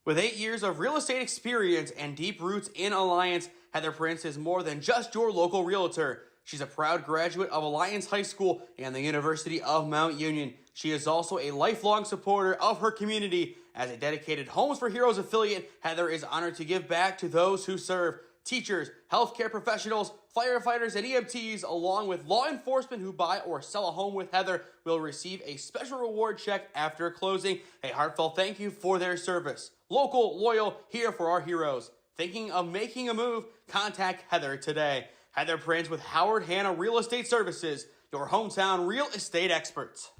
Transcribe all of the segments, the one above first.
With 8 years of real estate experience and deep roots in Alliance, Heather Prince is more than just your local realtor. She's a proud graduate of Alliance High School and the University of Mount Union. She is also a lifelong supporter of her community. As a dedicated Homes for Heroes affiliate, Heather is honored to give back to those who serve. Teachers, healthcare professionals, firefighters, and EMTs, along with law enforcement who buy or sell a home with Heather, will receive a special reward check after closing. A heartfelt thank you for their service. Local, loyal, here for our heroes. Thinking of making a move? Contact Heather today. Heather Prince with Howard Hanna Real Estate Services, your hometown real estate experts.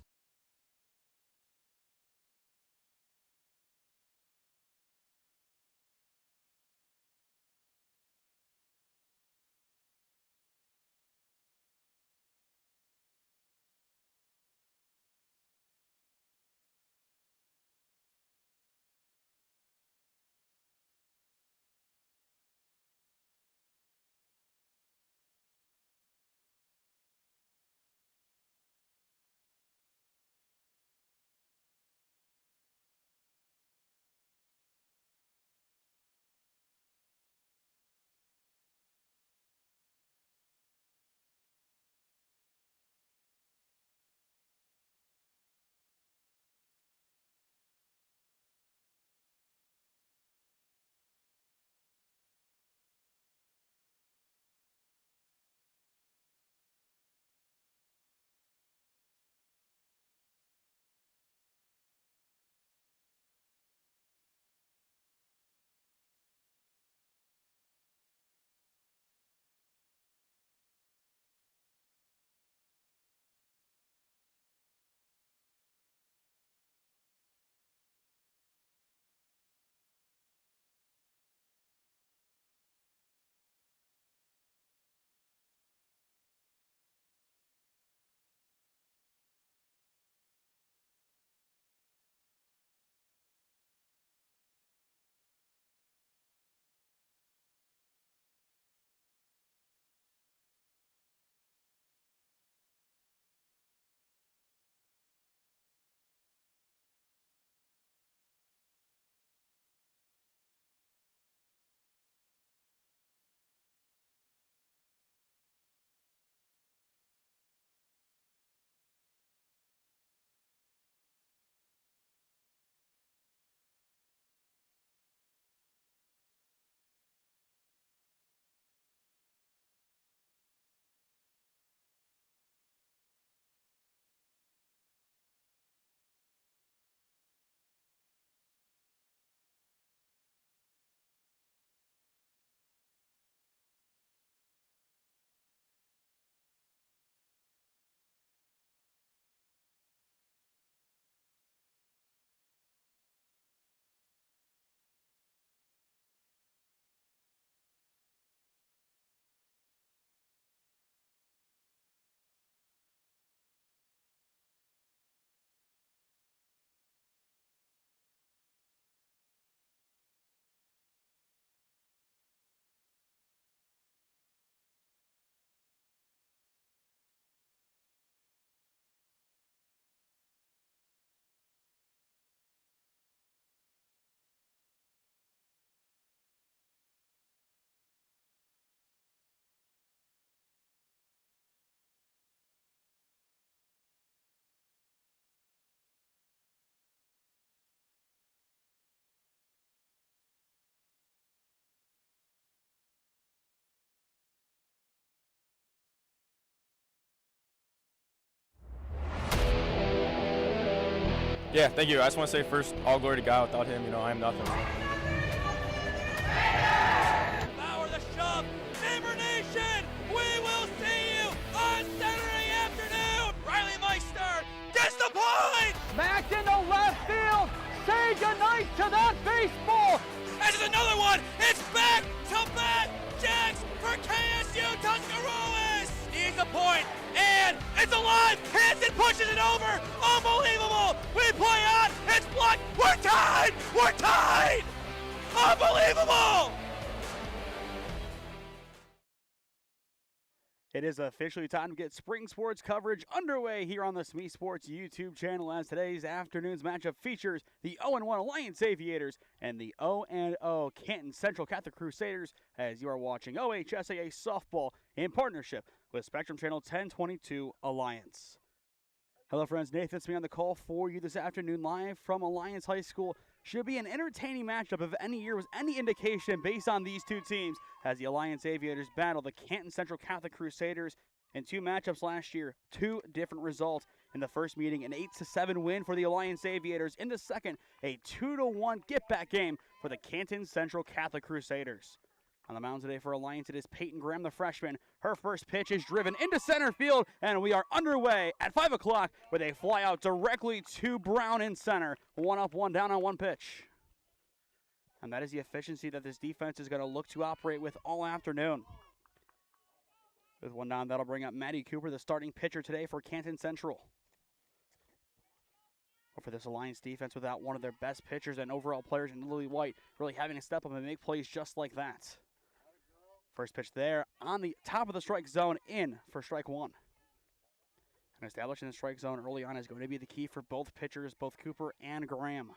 Yeah, thank you. I just want to say first, all glory to God. Without him, I am nothing. Power the shove, Neighbor Nation! We will see you on Saturday afternoon! Riley Meister gets the point! Back into left field! Say goodnight to that baseball! This is another one! It's back-to-back jacks for KSU Tuscarawas! Needs a point, and it's alive! Hanson pushes it over! Unbelievable! We play on! It's blocked! We're tied! We're tied! Unbelievable! It is officially time to get spring sports coverage underway here on the SmeeSports YouTube channel, as today's afternoon's matchup features the 0-1 Alliance Aviators and the 0-0 Canton Central Catholic Crusaders, as you are watching OHSAA softball in partnership with Spectrum Channel 1022 Alliance. Hello friends, Nathan Smee on the call for you this afternoon live from Alliance High School. Should be an entertaining matchup if any year was any indication based on these two teams, as the Alliance Aviators battle the Canton Central Catholic Crusaders in two matchups last year. Two different results. In the first meeting, an 8-7 win for the Alliance Aviators. In the second, a 2-1 get-back game for the Canton Central Catholic Crusaders. On the mound today for Alliance, it is Peyton Graham, the freshman. Her first pitch is driven into center field, and we are underway at 5 o'clock with a fly out directly to Brown in center. 1 up, 1 down on one pitch. And that is the efficiency that this defense is going to look to operate with all afternoon. With 1 down, that'll bring up Maddie Cooper, the starting pitcher today for Canton Central. For this Alliance defense, without one of their best pitchers and overall players in Lily White, really having to step up and make plays just like that. First pitch there on the top of the strike zone, in for strike one. And establishing the strike zone early on is going to be the key for both pitchers, both Cooper and Graham.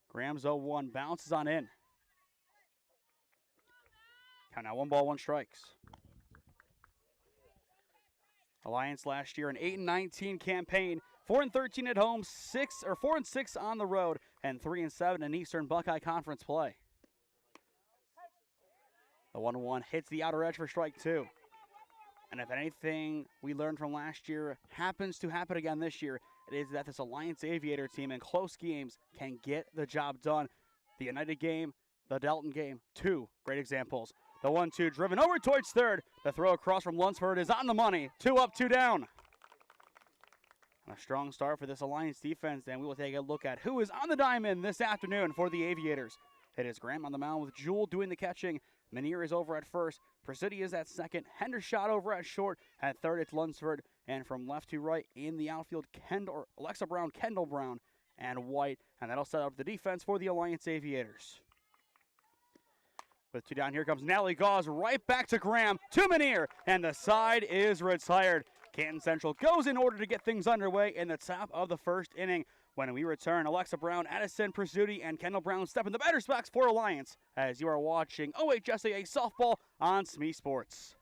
Graham's 0-1, bounces on in. Count now 1 ball, 1 strikes. Alliance last year an 8-19 campaign, 4-13 at home, 4-6 on the road, and 3-7 in Eastern Buckeye Conference play. The 1-1 hits the outer edge for strike 2. And if anything we learned from last year happens to happen again this year, it is that this Alliance Aviator team in close games can get the job done. The United game, the Dalton game, 2 great examples. The 1-2 driven over towards third. The throw across from Lunsford is on the money. 2 up, 2 down. And a strong start for this Alliance defense, and we will take a look at who is on the diamond this afternoon for the Aviators. It is Graham on the mound with Jewel doing the catching. Menier is over at first. Presidio is at second. Hendershot over at short. At third, it's Lunsford. And from left to right in the outfield, Alexa Brown, Kendall Brown, and White. And that'll set up the defense for the Alliance Aviators. With 2 down, here comes Natalie Gauze right back to Graham, to Menier, and the side is retired. Canton Central goes in order to get things underway in the top of the first inning. When we return, Alexa Brown, Addison Prisuti, and Kendall Brown step in the batter's box for Alliance, as you are watching OHSAA softball on SmeeSports.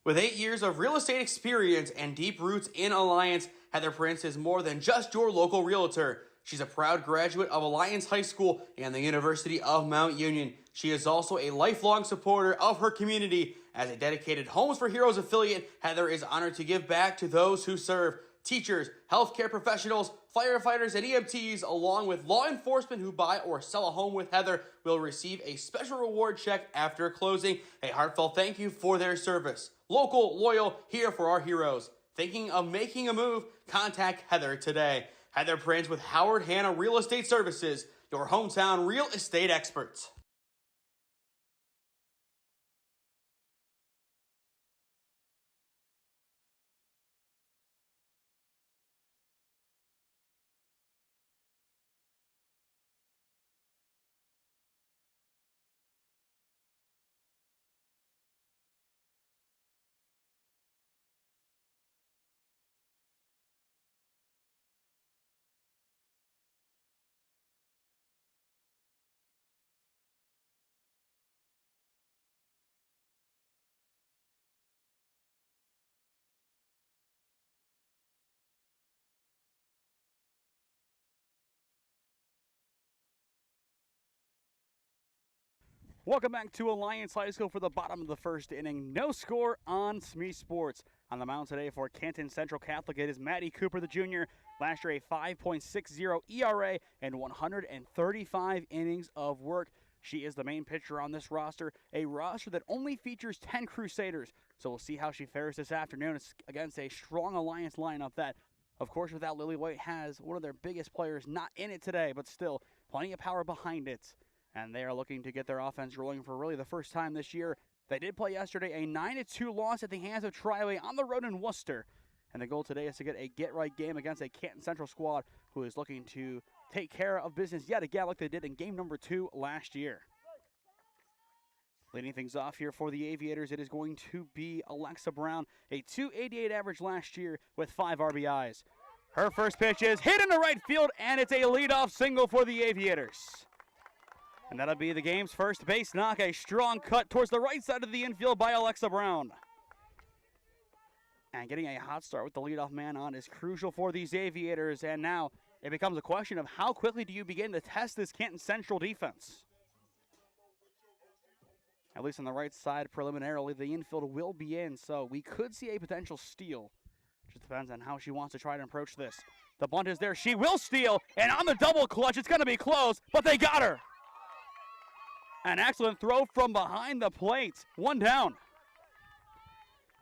With 8 years of real estate experience and deep roots in Alliance, Heather Prince is more than just your local realtor. She's a proud graduate of Alliance High School and the University of Mount Union. She is also a lifelong supporter of her community. As a dedicated Homes for Heroes affiliate, Heather is honored to give back to those who serve. Teachers, healthcare professionals, firefighters, and EMTs, along with law enforcement who buy or sell a home with Heather, will receive a special reward check after closing. A heartfelt thank you for their service. Local, loyal, here for our heroes. Thinking of making a move? Contact Heather today. Heather Prince with Howard Hanna Real Estate Services, your hometown real estate experts. Welcome back to Alliance High School for the bottom of the first inning. No score on SmeeSports. On the mound today for Canton Central Catholic, it is Maddie Cooper, the junior. Last year, a 5.60 ERA and 135 innings of work. She is the main pitcher on this roster, a roster that only features 10 Crusaders. So we'll see how she fares this afternoon against a strong Alliance lineup that, of course, without Lily White, has one of their biggest players not in it today, but still plenty of power behind it. And they are looking to get their offense rolling for really the first time this year. They did play yesterday a 9-2 loss at the hands of Triway on the road in Worcester. And the goal today is to get a get-right game against a Canton Central squad who is looking to take care of business yet again like they did in game number 2 last year. Leading things off here for the Aviators, it is going to be Alexa Brown, a .288 average last year with 5 RBIs. Her first pitch is hit into right field, and it's a leadoff single for the Aviators. And that'll be the game's first base knock, a strong cut towards the right side of the infield by Alexa Brown. And getting a hot start with the leadoff man on is crucial for these Aviators, and now it becomes a question of how quickly do you begin to test this Canton Central defense. At least on the right side preliminarily, the infield will be in, so we could see a potential steal. Just depends on how she wants to try to approach this. The bunt is there. She will steal, and on the double clutch, it's going to be close, but they got her. An excellent throw from behind the plate. One down.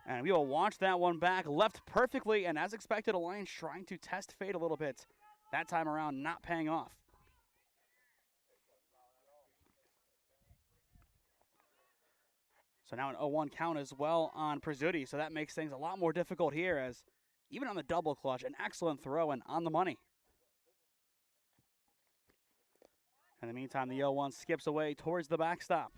And we will watch that one back. Left perfectly, and as expected, Alliance trying to test fate a little bit. That time around, not paying off. So now an 0-1 count as well on Prizzuti, so that makes things a lot more difficult here, as even on the double clutch, an excellent throw and on the money. In the meantime, the 0-1 skips away towards the backstop.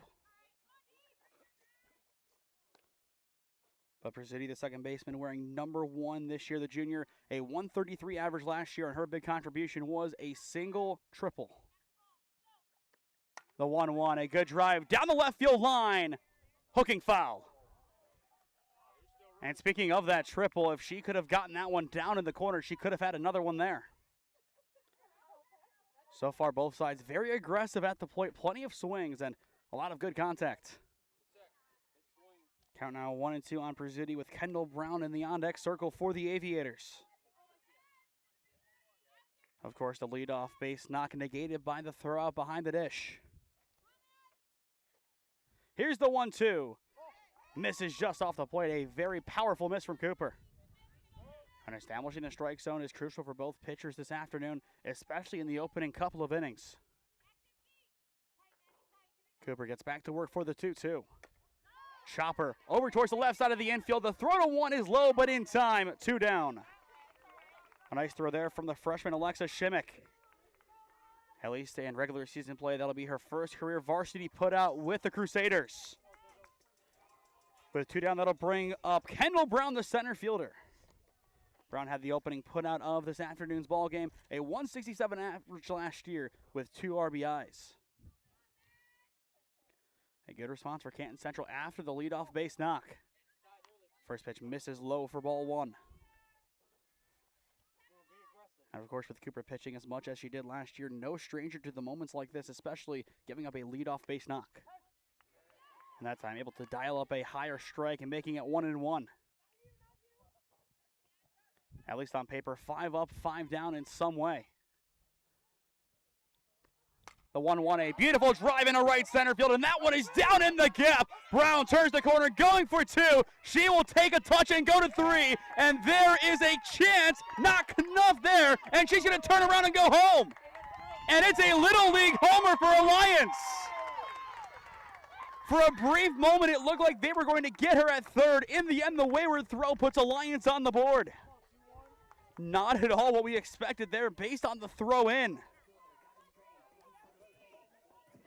But Prizzuti, the second baseman, wearing number 1 this year, the junior, a .133 average last year, and her big contribution was a single triple. The 1-1, a good drive down the left field line. Hooking foul. And speaking of that triple, if she could have gotten that one down in the corner, she could have had another one there. So far, both sides very aggressive at the plate. Plenty of swings and a lot of good contact. Count now 1-2 on Prizzuti with Kendall Brown in the on-deck circle for the Aviators. Of course, the leadoff base knock negated by the throw out behind the dish. Here's the 1-2. Misses just off the plate. A very powerful miss from Cooper. And establishing the strike zone is crucial for both pitchers this afternoon, especially in the opening couple of innings. Cooper gets back to work for the 2-2. Chopper over towards the left side of the infield. The throw to 1 is low, but in time. 2 down. A nice throw there from the freshman Alexa Shimmick. At least in regular season play, that'll be her first career varsity putout with the Crusaders. With 2 down, that'll bring up Kendall Brown, the center fielder. Brown had the opening putout of this afternoon's ball game, a .167 average last year with 2 RBIs. A good response for Canton Central after the leadoff base knock. First pitch misses low for ball 1. And of course, with Cooper pitching as much as she did last year, no stranger to the moments like this, especially giving up a leadoff base knock. And that time able to dial up a higher strike and making it 1-1. At least on paper, 5 up, 5 down in some way. The 1-1, a beautiful drive into right center field, and that one is down in the gap. Brown turns the corner, going for 2. She will take a touch and go to 3, and there is a chance, not enough there, and she's going to turn around and go home. And it's a Little League homer for Alliance. For a brief moment, it looked like they were going to get her at third. In the end, the wayward throw puts Alliance on the board. Not at all what we expected there based on the throw in.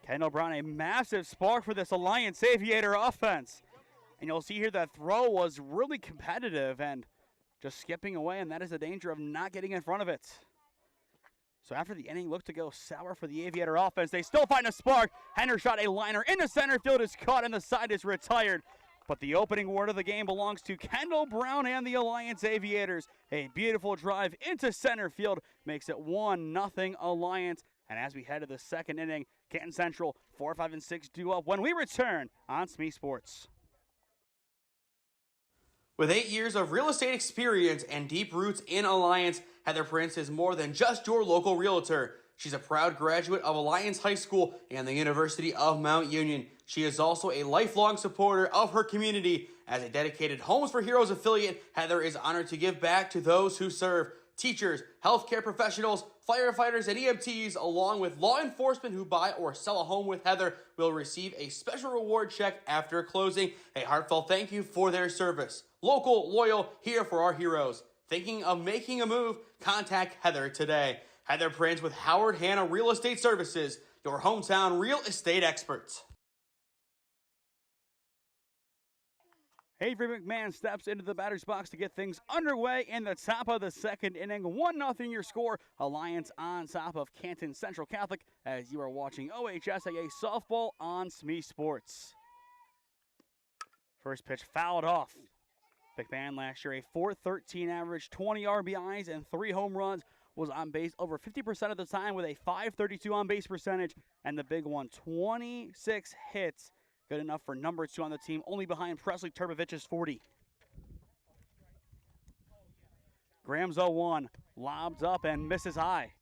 Kendall Brown, a massive spark for this Alliance Aviator offense. And you'll see here that throw was really competitive and just skipping away, and that is the danger of not getting in front of it. So after the inning looked to go sour for the Aviator offense, they still find a spark. Henner shot a liner into center field, is caught, and the side is retired. But the opening word of the game belongs to Kendall Brown and the Alliance Aviators. A beautiful drive into center field makes it 1-0 Alliance. And as we head to the second inning, Canton Central 4, 5, and 6 due up when we return on SmeeSports. With 8 years of real estate experience and deep roots in Alliance, Heather Prince is more than just your local realtor. She's a proud graduate of Alliance High School and the University of Mount Union. She is also a lifelong supporter of her community. As a dedicated Homes for Heroes affiliate, Heather is honored to give back to those who serve. Teachers, healthcare professionals, firefighters, and EMTs, along with law enforcement who buy or sell a home with Heather, will receive a special reward check after closing. A heartfelt thank you for their service. Local, loyal, here for our heroes. Thinking of making a move? Contact Heather today. Heather Prince with Howard Hanna Real Estate Services, your hometown real estate experts. Avery McMahon steps into the batter's box to get things underway in the top of the second inning. 1-0 your score. Alliance on top of Canton Central Catholic as you are watching OHSAA softball on SmeeSports. First pitch fouled off. McMahon last year a .413 average, 20 RBIs and 3 home runs, was on base over 50% of the time with a .532 on base percentage, and the big one, 26 hits. Good enough for number 2 on the team, only behind Presley Turbovich's 40. Graham's 0-1, lobs up and misses high.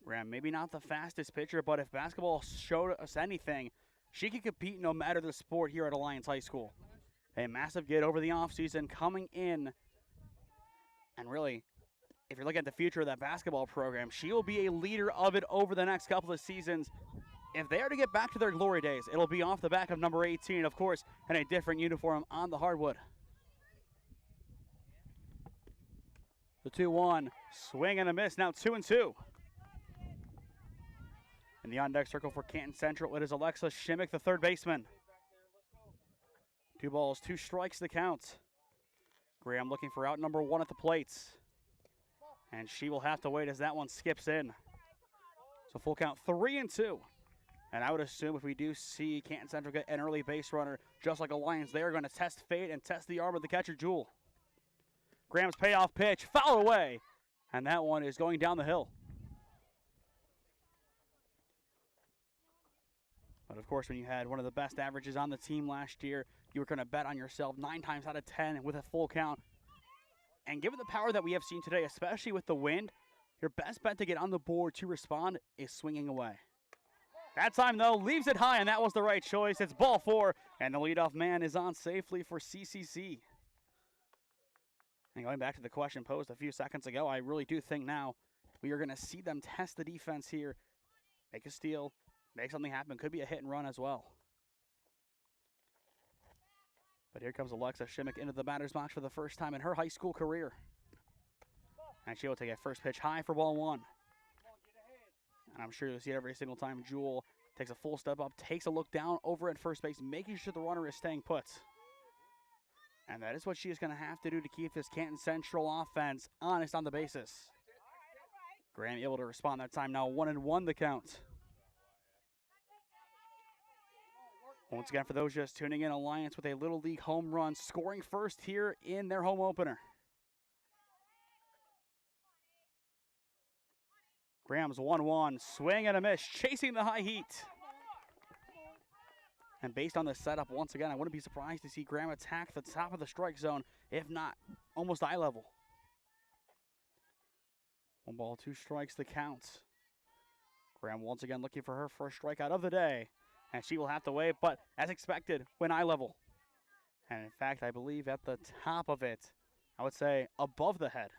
Graham, maybe not the fastest pitcher, but if basketball showed us anything, she can compete no matter the sport here at Alliance High School. A massive get over the offseason coming in. And really, if you're looking at the future of that basketball program, she will be a leader of it over the next couple of seasons. If they are to get back to their glory days, it'll be off the back of number 18, of course, in a different uniform on the hardwood. The 2-1, swing and a miss, now 2-2. In the on-deck circle for Canton Central, it is Alexa Shimmick, the third baseman. 2 balls, 2 strikes the count. Graham looking for out number 1 at the plates. And she will have to wait as that one skips in. So full count, 3-2. And I would assume if we do see Canton Central get an early base runner, just like Alliance, they are going to test fate and test the arm of the catcher, Jewel. Graham's payoff pitch, foul away. And that one is going down the hill. But of course, when you had one of the best averages on the team last year, you were going to bet on yourself 9 times out of 10 with a full count. And given the power that we have seen today, especially with the wind, your best bet to get on the board to respond is swinging away. That time, though, leaves it high, and that was the right choice. It's ball 4, and the leadoff man is on safely for CCC. And going back to the question posed a few seconds ago, I really do think now we are going to see them test the defense here, make a steal, make something happen. Could be a hit and run as well. But here comes Alexa Shimmick into the batter's box for the first time in her high school career. And she will take a first pitch high for ball 1. And I'm sure you'll see it every single time. Jewel takes a full step up, takes a look down over at first base, making sure the runner is staying put. And that is what she is going to have to do to keep this Canton Central offense honest on the bases. Graham able to respond that time, now 1-1 the count. Once again, for those just tuning in, Alliance with a Little League home run, scoring first here in their home opener. Graham's 1-1, swing and a miss, chasing the high heat. And based on the setup, once again, I wouldn't be surprised to see Graham attack the top of the strike zone, if not almost eye level. 1 ball, 2 strikes the count. Graham once again looking for her first strikeout of the day. And she will have to wait, but as expected, went eye level. And in fact, I believe at the top of it, I would say above the head.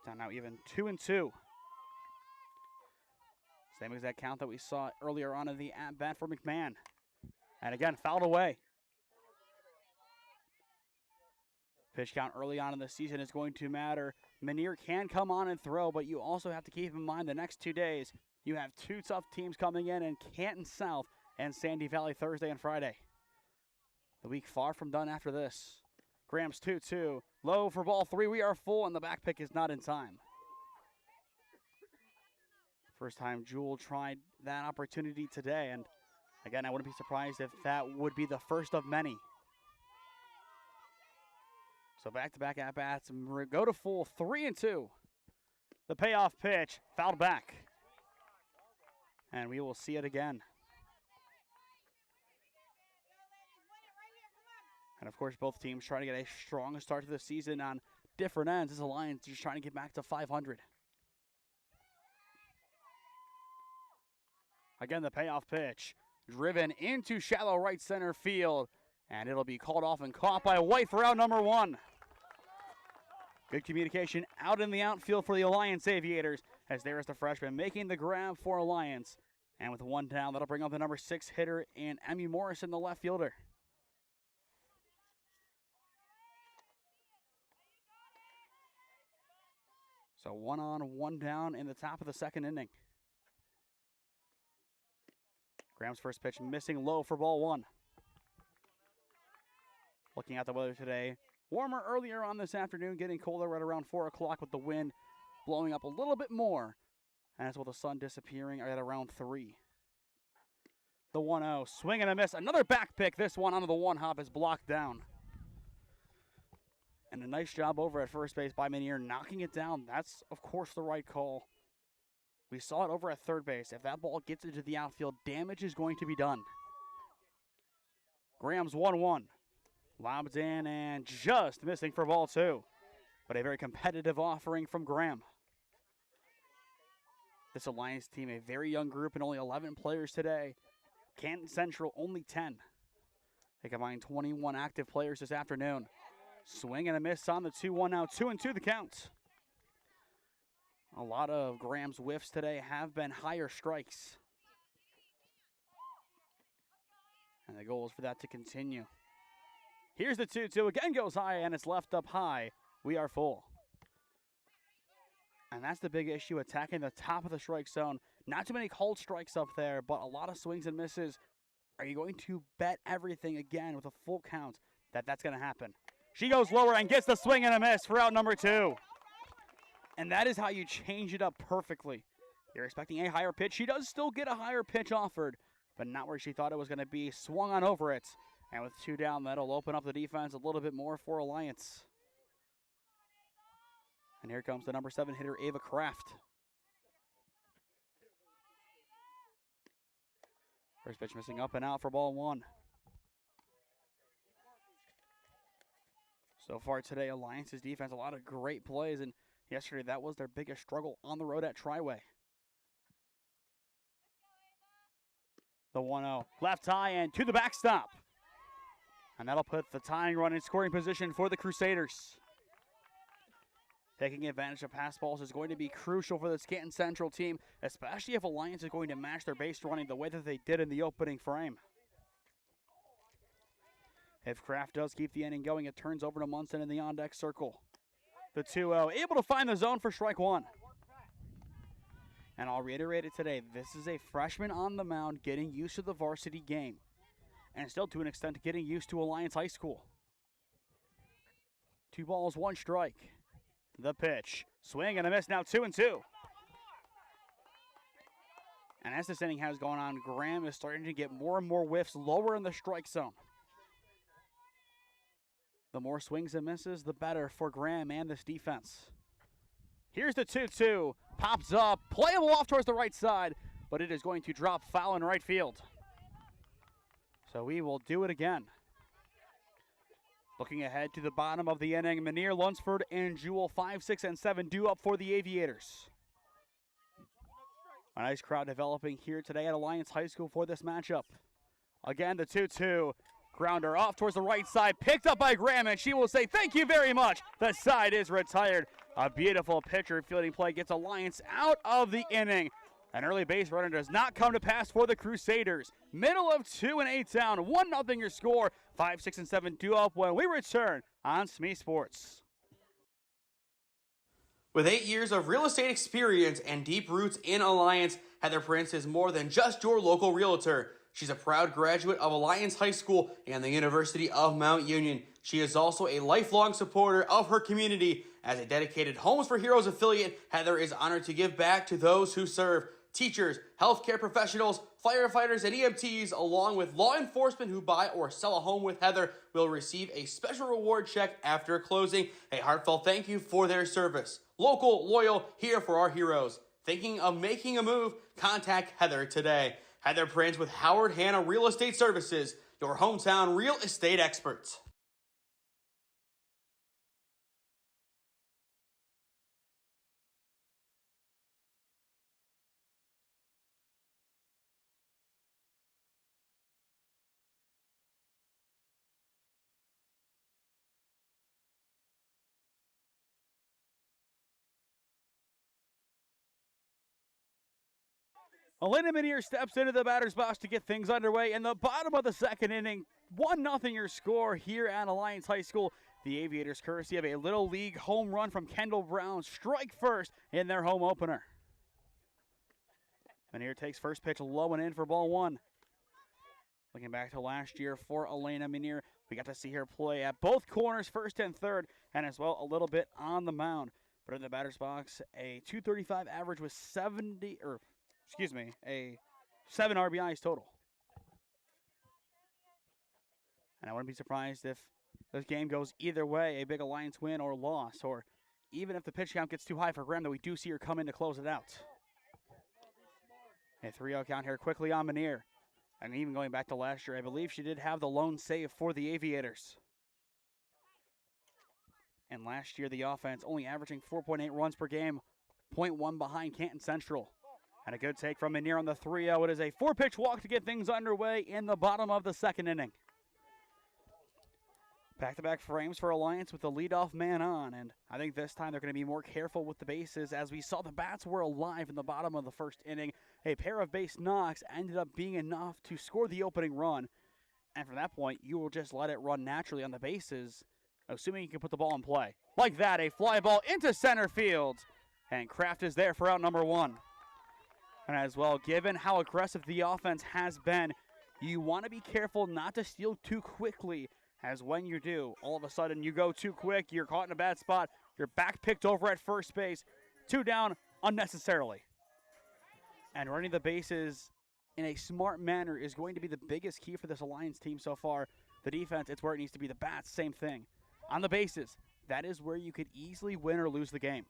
Down now even 2-2. Same exact count that we saw earlier on in the at-bat for McMahon. And again, fouled away. Pitch count early on in the season is going to matter. Menier can come on and throw, but you also have to keep in mind the next 2 days, you have 2 tough teams coming in Canton South and Sandy Valley Thursday and Friday. The week far from done after this. Graham's 2-2. Low for ball 3. We are full, and the back pick is not in time. First time Jewel tried that opportunity today, and again, I wouldn't be surprised if that would be the first of many. So back-to-back at-bats, go to full, 3-2. The payoff pitch, fouled back. And we will see it again. And of course, both teams trying to get a strong start to the season on different ends. This Alliance just trying to get back to 500. Again, the payoff pitch, driven into shallow right center field. And it'll be called off and caught by White for out number 1. Good communication out in the outfield for the Alliance Aviators, as there is the freshman making the grab for Alliance. And with 1 down, that'll bring up the number 6 hitter in Emmy Morrison, the left fielder. So 1 on, 1 down in the top of the second inning. Graham's first pitch missing low for ball 1. Looking at the weather today, warmer earlier on this afternoon, getting colder right around 4 o'clock with the wind blowing up a little bit more. And as well the sun disappearing at around 3. The 1-0, swing and a miss. Another back pick. This one onto the one hop is blocked down. And a nice job over at first base by Menier, knocking it down. That's, of course, the right call. We saw it over at third base. If that ball gets into the outfield, damage is going to be done. Graham's 1-1. Lobs in and just missing for ball 2. But a very competitive offering from Graham. This Alliance team, a very young group and only 11 players today. Canton Central, only 10. They combined 21 active players this afternoon. Swing and a miss on the 2-1 now. 2-2 the count. A lot of Graham's whiffs today have been higher strikes. And the goal is for that to continue. Here's the 2-2. Again goes high, and it's left up high. We are full. And that's the big issue, attacking the top of the strike zone. Not too many cold strikes up there, but a lot of swings and misses. Are you going to bet everything again with a full count that that's going to happen? She goes lower and gets the swing and a miss for out number 2. And that is how you change it up perfectly. You're expecting a higher pitch. She does still get a higher pitch offered, but not where she thought it was going to be. Swung on over it. And with 2 down, that'll open up the defense a little bit more for Alliance. And here comes the number 7 hitter, Ava Kraft. First pitch missing up and out for ball 1. So far today, Alliance's defense, a lot of great plays, and yesterday that was their biggest struggle on the road at Triway. The 1-0, left high and to the backstop. And that'll put the tying run in scoring position for the Crusaders. Taking advantage of pass balls is going to be crucial for this Canton Central team, especially if Alliance is going to match their base running the way that they did in the opening frame. If Kraft does keep the inning going, it turns over to Munson in the on-deck circle. The 2-0, able to find the zone for strike 1. And I'll reiterate it today, this is a freshman on the mound getting used to the varsity game. And still to an extent getting used to Alliance High School. 2 balls, 1 strike. The pitch, swing and a miss, now 2-2. And as this inning has gone on, Graham is starting to get more and more whiffs lower in the strike zone. The more swings and misses, the better for Graham and this defense. Here's the 2-2, pops up, playable off towards the right side, but it is going to drop foul in right field. So we will do it again. Looking ahead to the bottom of the inning, Menier, Lunsford, and Jewell, 5, 6, and 7 due up for the Aviators. A nice crowd developing here today at Alliance High School for this matchup. Again, the 2-2. Grounder off towards the right side, picked up by Graham, and she will say thank you very much. The side is retired. A beautiful pitcher fielding play gets Alliance out of the inning. An early base runner does not come to pass for the Crusaders. Middle of 2 and 8 down, 1-0 your score. 5, 6, and 7 due up when we return on SmeeSports. With 8 years of real estate experience and deep roots in Alliance, Heather Prince is more than just your local realtor. She's a proud graduate of Alliance High School and the University of Mount Union. She is also a lifelong supporter of her community. As a dedicated Homes for Heroes affiliate, Heather is honored to give back to those who serve. Teachers, healthcare professionals, firefighters, and EMTs, along with law enforcement who buy or sell a home with Heather, will receive a special reward check after closing. A heartfelt thank you for their service. Local, loyal, here for our heroes. Thinking of making a move? Contact Heather today. Heather Prince with Howard Hanna Real Estate Services, your hometown real estate experts. Elena Menier steps into the batter's box to get things underway in the bottom of the second inning. 1-0 your score here at Alliance High School. The Aviators, courtesy of a Little League home run from Kendall Brown, strike first in their home opener. Menier takes first pitch low and in for ball 1. Looking back to last year for Elena Menier, We got to see her play at both corners, first and third, and as well a little bit on the mound. But in the batter's box, a .235 average with a 7 RBIs total. And I wouldn't be surprised if this game goes either way, a big Alliance win or loss, or even if the pitch count gets too high for Graham, that we do see her come in to close it out. A 3-0 count here quickly on Manier. And even going back to last year, I believe she did have the lone save for the Aviators. And last year, the offense only averaging 4.8 runs per game, 0.1 behind Canton Central. And a good take from Manier on the 3-0. It is a 4-pitch walk to get things underway in the bottom of the second inning. Back-to-back frames for Alliance with the leadoff man on, and I think this time they're going to be more careful with the bases as we saw the bats were alive in the bottom of the first inning. A pair of base knocks ended up being enough to score the opening run, and from that point, you will just let it run naturally on the bases, assuming you can put the ball in play. Like that, a fly ball into center field, and Kraft is there for out number 1. And as well, given how aggressive the offense has been, you want to be careful not to steal too quickly, as when you do, all of a sudden you go too quick, you're caught in a bad spot, you're back picked over at first base, 2 down unnecessarily. And running the bases in a smart manner is going to be the biggest key for this Alliance team so far. The defense, it's where it needs to be. The bats, same thing. On the bases, that is where you could easily win or lose the game.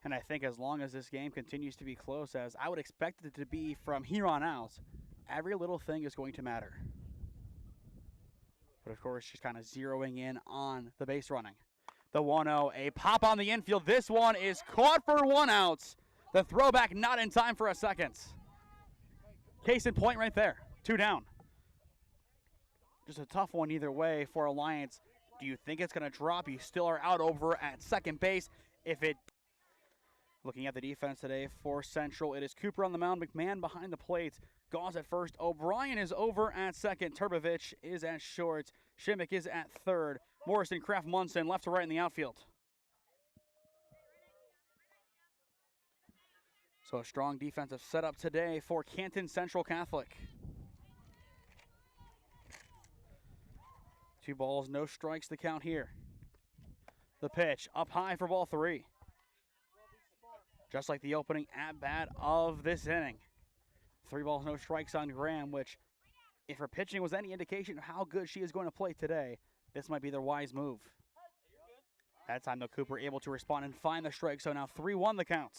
And I think as long as this game continues to be close, as I would expect it to be from here on out, every little thing is going to matter. But of course, she's kind of zeroing in on the base running. The 1-0, a pop on the infield. This one is caught for 1 out. The throwback not in time for a second. Case in point right there, 2 down. Just a tough one either way for Alliance. Do you think it's going to drop? You still are out over at second base. Looking at the defense today for Central, it is Cooper on the mound, McMahon behind the plate, Gauze at first, O'Brien is over at second, Turbovich is at short, Shimmick is at third, Morrison, Kraft, Munson left to right in the outfield. So a strong defensive setup today for Canton Central Catholic. 2 balls, no strikes to count here. The pitch up high for ball 3. Just like the opening at-bat of this inning. 3 balls, no strikes on Graham, which, if her pitching was any indication of how good she is going to play today, this might be their wise move. That time, though, Cooper able to respond and find the strike, so now 3-1 the count.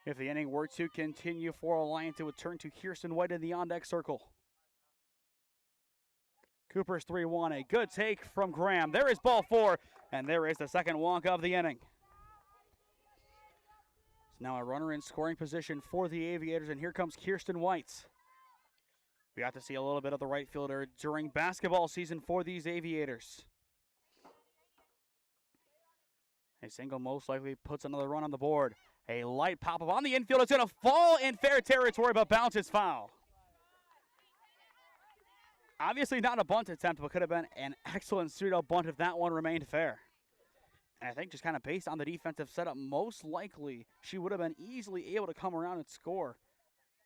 If the inning were to continue for Alliance, it would turn to Kirsten White in the on-deck circle. Cooper's 3-1, a good take from Graham. There is ball 4, and there is the second walk of the inning. Now a runner in scoring position for the Aviators, and here comes Kirsten White. We got to see a little bit of the right fielder during basketball season for these Aviators. A single most likely puts another run on the board. A light pop-up on the infield. It's going to fall in fair territory, but bounces foul. Obviously not a bunt attempt, but could have been an excellent pseudo bunt if that one remained fair. And I think just kind of based on the defensive setup, most likely she would have been easily able to come around and score.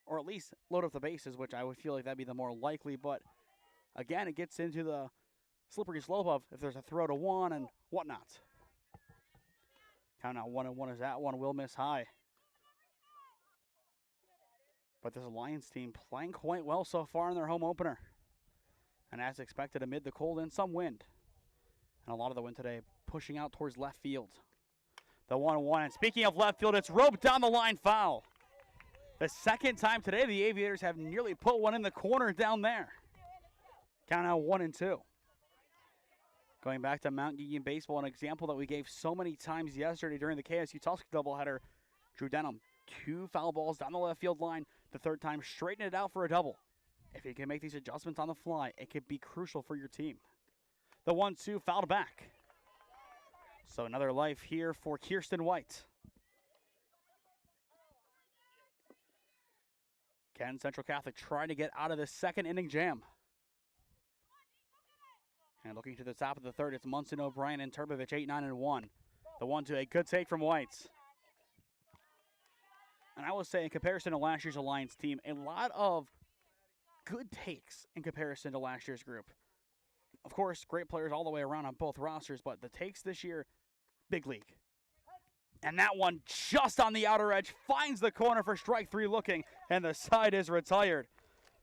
Or at least load up the bases, which I would feel like that'd be the more likely. But again, it gets into the slippery slope of if there's a throw to 1 and whatnot. Count out 1-1 as that one will miss high. But this Alliance team playing quite well so far in their home opener. And as expected, amid the cold and some wind. And a lot of the wind today pushing out towards left field. The 1-1, and speaking of left field, it's roped down the line, foul. The second time today, the Aviators have nearly put one in the corner down there. Count out 1-2. Going back to Mount Union baseball, an example that we gave so many times yesterday during the KSU Tusk doubleheader. Drew Denham, 2 foul balls down the left field line. The third time, straighten it out for a double. If you can make these adjustments on the fly, it could be crucial for your team. The 1-2 fouled back. So another life here for Kirsten White. Canton Central Catholic trying to get out of this second inning jam. And looking to the top of the third, it's Munson, O'Brien, and Turbovich, 8-9-1. The 1-2, a good take from White. And I will say, in comparison to last year's Alliance team, a lot of good takes in comparison to last year's group. Of course, great players all the way around on both rosters, but the takes this year, big league. And that one just on the outer edge finds the corner for strike three looking, and the side is retired.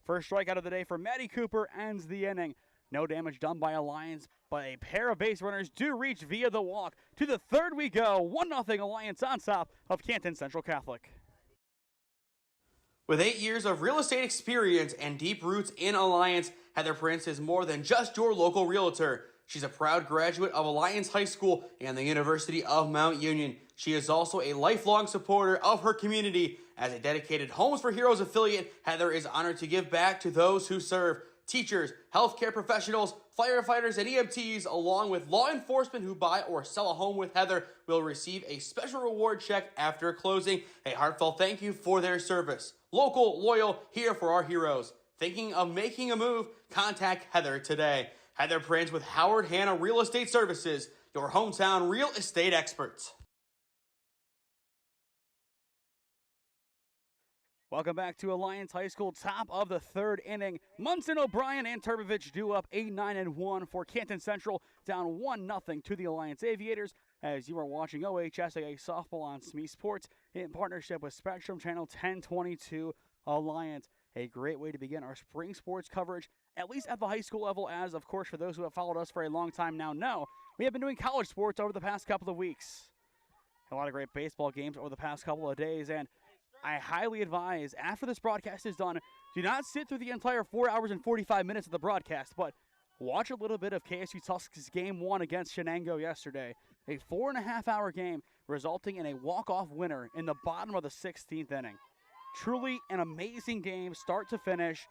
First strikeout of the day for Maddie Cooper ends the inning. No damage done by Alliance, but a pair of base runners do reach via the walk. To the third we go, 1-0 Alliance on top of Canton Central Catholic. With 8 years of real estate experience and deep roots in Alliance, Heather Prince is more than just your local realtor. She's a proud graduate of Alliance High School and the University of Mount Union. She is also a lifelong supporter of her community. As a dedicated Homes for Heroes affiliate, Heather is honored to give back to those who serve. Teachers, healthcare professionals, firefighters, and EMTs, along with law enforcement who buy or sell a home with Heather, will receive a special reward check after closing. A heartfelt thank you for their service. Local, loyal, here for our heroes. Thinking of making a move? Contact Heather today. Heather Prince with Howard Hanna Real Estate Services, your hometown real estate experts. Welcome back to Alliance High School, top of the third inning. Munson, O'Brien, and Turbovich do up 8-9-1 for Canton Central, down 1-0 to the Alliance Aviators, as you are watching OHSAA Softball on SmeeSports in partnership with Spectrum Channel 1022 Alliance. A great way to begin our spring sports coverage, at least at the high school level, as, of course, for those who have followed us for a long time now know, we have been doing college sports over the past couple of weeks. A lot of great baseball games over the past couple of days, and I highly advise, after this broadcast is done, do not sit through the entire 4 hours and 45 minutes of the broadcast, but watch a little bit of KSU Tusk's Game 1 against Shenango yesterday. A 4.5-hour game resulting in a walk-off winner in the bottom of the 16th inning. Truly an amazing game, start to finish.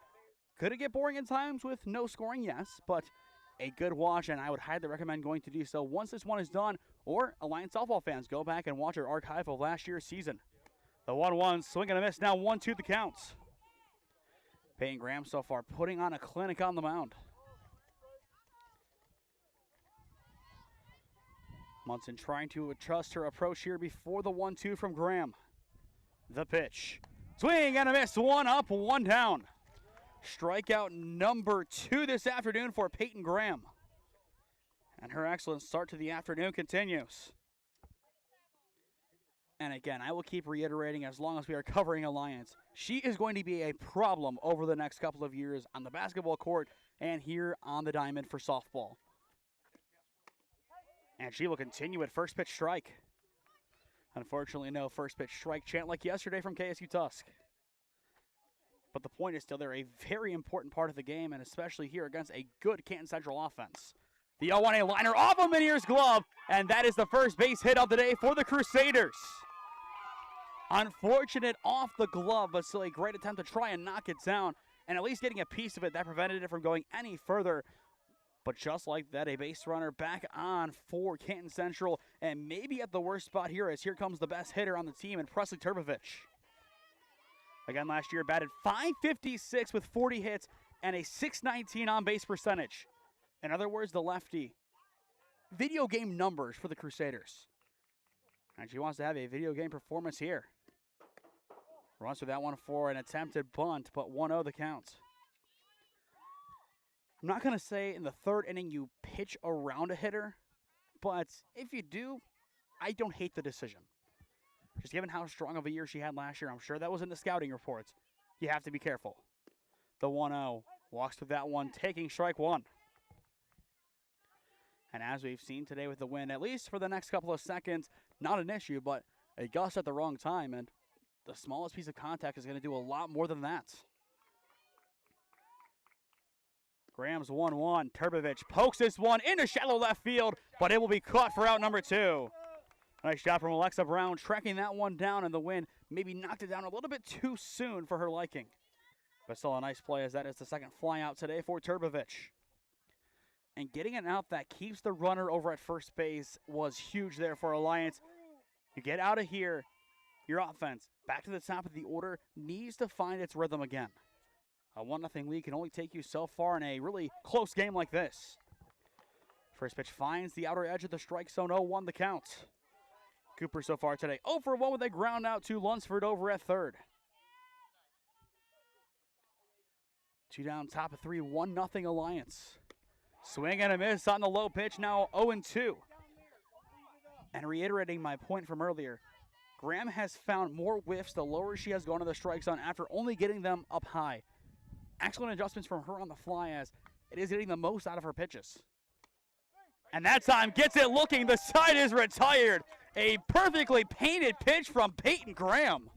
Could it get boring at times with no scoring? Yes, but a good watch, and I would highly recommend going to do so once this one is done, or Alliance softball fans, go back and watch our archive of last year's season. The 1-1, swing and a miss, now 1-2 the counts. Peyton Graham so far putting on a clinic on the mound. Munson trying to adjust her approach here before the 1-2 from Graham. The pitch. Swing and a miss, 1 up, 1 down. Strikeout number 2 this afternoon for Peyton Graham. And her excellent start to the afternoon continues. And again, I will keep reiterating as long as we are covering Alliance, she is going to be a problem over the next couple of years on the basketball court and here on the diamond for softball. And she will continue at first pitch strike. Unfortunately, no first pitch strike chant like yesterday from KSU Tusk. But the point is still they're a very important part of the game, and especially here against a good Canton Central offense. The 0-1-A liner off of Meniere's glove, and that is the first base hit of the day for the Crusaders. Unfortunate off the glove, but still a great attempt to try and knock it down, and at least getting a piece of it that prevented it from going any further. But just like that, a base runner back on for Canton Central, and maybe at the worst spot here, as here comes the best hitter on the team in Presley Turbovich. Again, last year batted .556 with 40 hits and a .619 on-base percentage. In other words, the lefty. Video game numbers for the Crusaders. And she wants to have a video game performance here. Runs with that one for an attempted bunt, but 1-0 the count. I'm not going to say in the third inning you pitch around a hitter, but if you do, I don't hate the decision. Just given how strong of a year she had last year, I'm sure that was in the scouting reports. You have to be careful. The 1-0 walks through that one, taking strike one. And as we've seen today with the win, at least for the next couple of seconds, not an issue, but a gust at the wrong time, and the smallest piece of contact is going to do a lot more than that. Graham's 1-1. Turbovich pokes this one into shallow left field, but it will be caught for out number 2. Nice shot from Alexa Brown, tracking that one down, and the win maybe knocked it down a little bit too soon for her liking. But still a nice play, as that is the second fly out today for Turbovich. And getting an out that keeps the runner over at first base was huge there for Alliance. You get out of here, your offense, back to the top of the order, needs to find its rhythm again. A 1-0 lead can only take you so far in a really close game like this. First pitch finds the outer edge of the strike zone, 0-1 the count. Cooper so far today, 0 for 1 with a ground out to Lunsford over at third. Two down, top of 3, 1-0 Alliance. Swing and a miss on the low pitch, now 0-2. And reiterating my point from earlier, Graham has found more whiffs the lower she has gone to the strike zone after only getting them up high. Excellent adjustments from her on the fly as it is getting the most out of her pitches. And that time gets it looking, the side is retired. A perfectly painted pitch from Peyton Graham.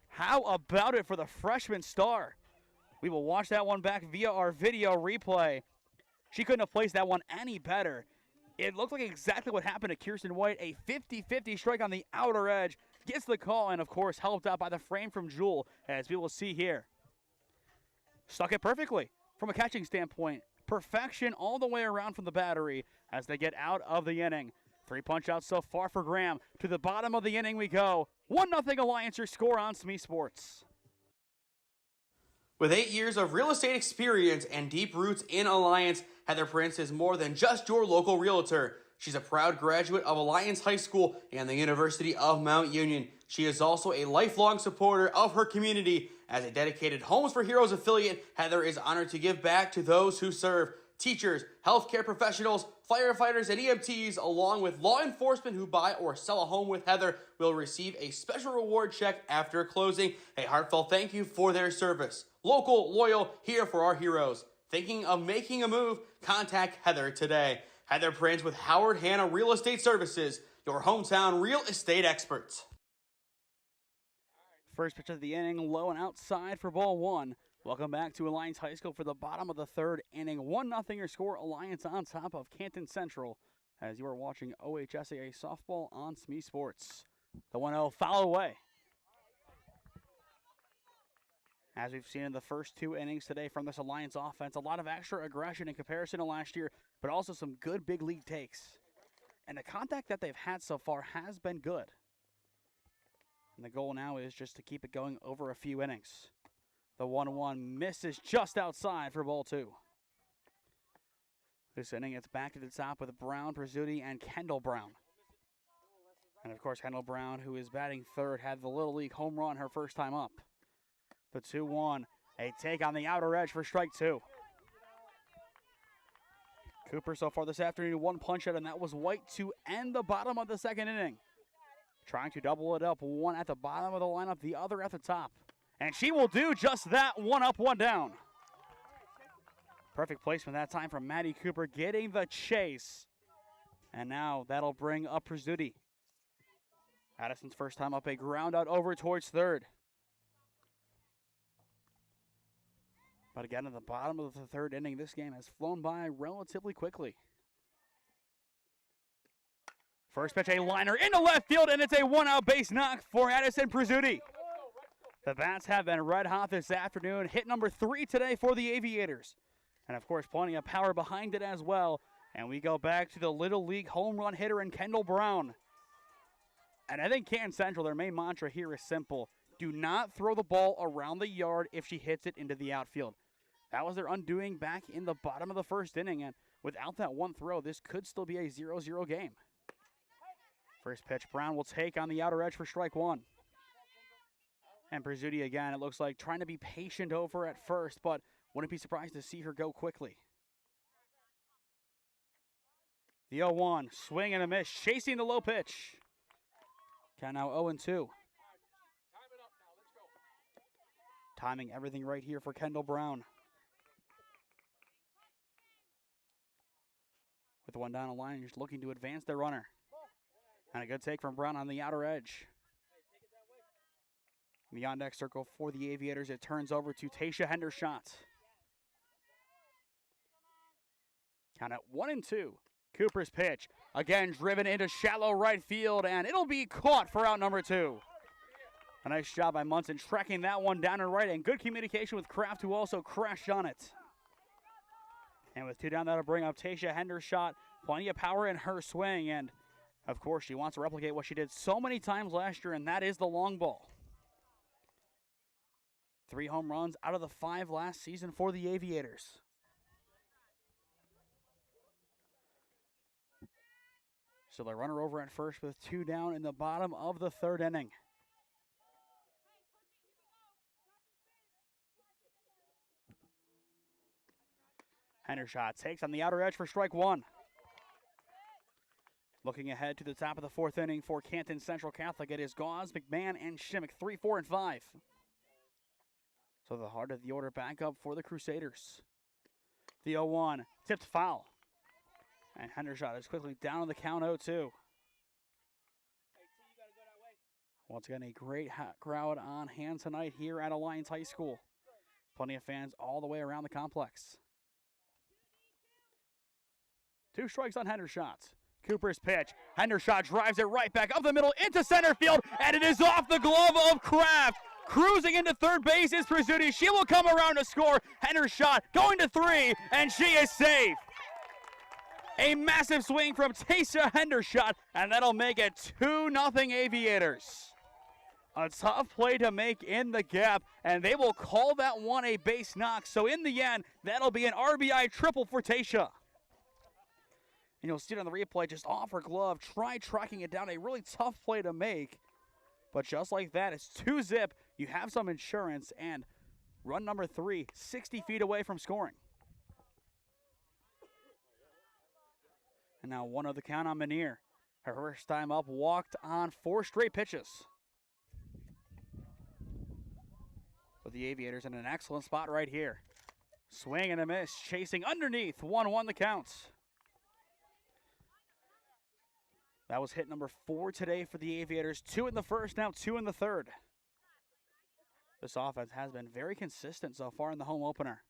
How about it for the freshman star? We will watch that one back via our video replay. She couldn't have placed that one any better. It looked like exactly what happened to Kirsten White. A 50-50 strike on the outer edge. Gets the call and, of course, helped out by the frame from Jewel, as we will see here. Stuck it perfectly from a catching standpoint. Perfection all the way around from the battery as they get out of the inning. 3 punch-outs so far for Graham. To the bottom of the inning we go. 1-0 Alliance, your score on SmeeSports. With 8 years of real estate experience and deep roots in Alliance, Heather Prince is more than just your local realtor. She's a proud graduate of Alliance High School and the University of Mount Union. She is also a lifelong supporter of her community. As a dedicated Homes for Heroes affiliate, Heather is honored to give back to those who serve. Teachers, healthcare professionals, firefighters, and EMTs, along with law enforcement who buy or sell a home with Heather, will receive a special reward check after closing. A heartfelt thank you for their service. Local, loyal, here for our heroes. Thinking of making a move? Contact Heather today. Heather Prince with Howard Hanna Real Estate Services, your hometown real estate experts. First pitch of the inning, low and outside for ball 1. Welcome back to Alliance High School for the bottom of the third inning. 1-0 your score, Alliance on top of Canton Central as you are watching OHSAA softball on SmeeSports. The 1-0 foul away. As we've seen in the first 2 innings today from this Alliance offense, a lot of extra aggression in comparison to last year, but also some good big league takes. And the contact that they've had so far has been good. And the goal now is just to keep it going over a few innings. The 1-1 misses just outside for ball 2. This inning, it's back to the top with Brown, Prizzuti, and Kendall Brown. And of course, Kendall Brown, who is batting third, had the Little League home run her first time up. The 2-1, a take on the outer edge for strike 2. Cooper so far this afternoon, 1 punch out, and that was White to end the bottom of the second inning. Trying to double it up, one at the bottom of the lineup, the other at the top. And she will do just that, 1 up, 1 down. Perfect placement that time from Maddie Cooper, getting the chase. And now that'll bring up Prizzuti. Addison's first time up, a ground out over towards third. But again, at the bottom of the third inning, this game has flown by relatively quickly. First pitch, a liner into left field, and it's a 1-out base knock for Addison Prizzuti. The bats have been red hot this afternoon. Hit number 3 today for the Aviators. And of course, plenty of power behind it as well. And we go back to the Little League home run hitter in Kendall Brown. And I think Canton Central, their main mantra here is simple. Do not throw the ball around the yard if she hits it into the outfield. That was their undoing back in the bottom of the first inning. And without that one throw, this could still be a 0-0 game. First pitch, Brown will take on the outer edge for strike 1. And Prizzuti again, it looks like trying to be patient over at first, but wouldn't be surprised to see her go quickly. The 0-1, swing and a miss, chasing the low pitch. Count now 0-2. Timing everything right here for Kendall Brown. With one down the line, just looking to advance their runner. And a good take from Brown on the outer edge. In the on-deck circle for the Aviators, it turns over to Tasha Hendershot. Count at 1-2. Cooper's pitch, again driven into shallow right field, and it'll be caught for out number 2. A nice job by Munson tracking that one down and right, and good communication with Kraft, who also crashed on it. And with 2 down, that'll bring up Tasha Hendershot. Plenty of power in her swing, and of course, she wants to replicate what she did so many times last year, and that is the long ball. 3 home runs out of the 5 last season for the Aviators. So they run her over at first with 2 down in the bottom of the third inning. Hendershot takes on the outer edge for strike one. Looking ahead to the top of the fourth inning for Canton Central Catholic, it is Gauze, McMahon, and Shimmick, 3, 4, and 5. So the heart of the order back up for the Crusaders. The 0-1, tipped foul. And Hendershot is quickly down on the count 0-2. Once again, a great crowd on hand tonight here at Alliance High School. Plenty of fans all the way around the complex. 2 strikes on Hendershot. Cooper's pitch. Hendershot drives it right back up the middle into center field, and it is off the glove of Kraft. Cruising into third base is Prizzuti. She will come around to score. Hendershot going to 3, and she is safe. A massive swing from Tasha Hendershot, and that'll make it 2-0 Aviators. A tough play to make in the gap, and they will call that one a base knock. So in the end, that'll be an RBI triple for Tasha. And you'll see it on the replay, just off her glove. Try tracking it down, a really tough play to make. But just like that, it's 2-zip. You have some insurance, and run number 3, 60 feet away from scoring. And now 1-0 the count on Menier. Her first time up, walked on 4 straight pitches. But the Aviators in an excellent spot right here. Swing and a miss, chasing underneath, 1-1 the count. That was hit number 4 today for the Aviators. 2 in the first, now 2 in the third. This offense has been very consistent so far in the home opener.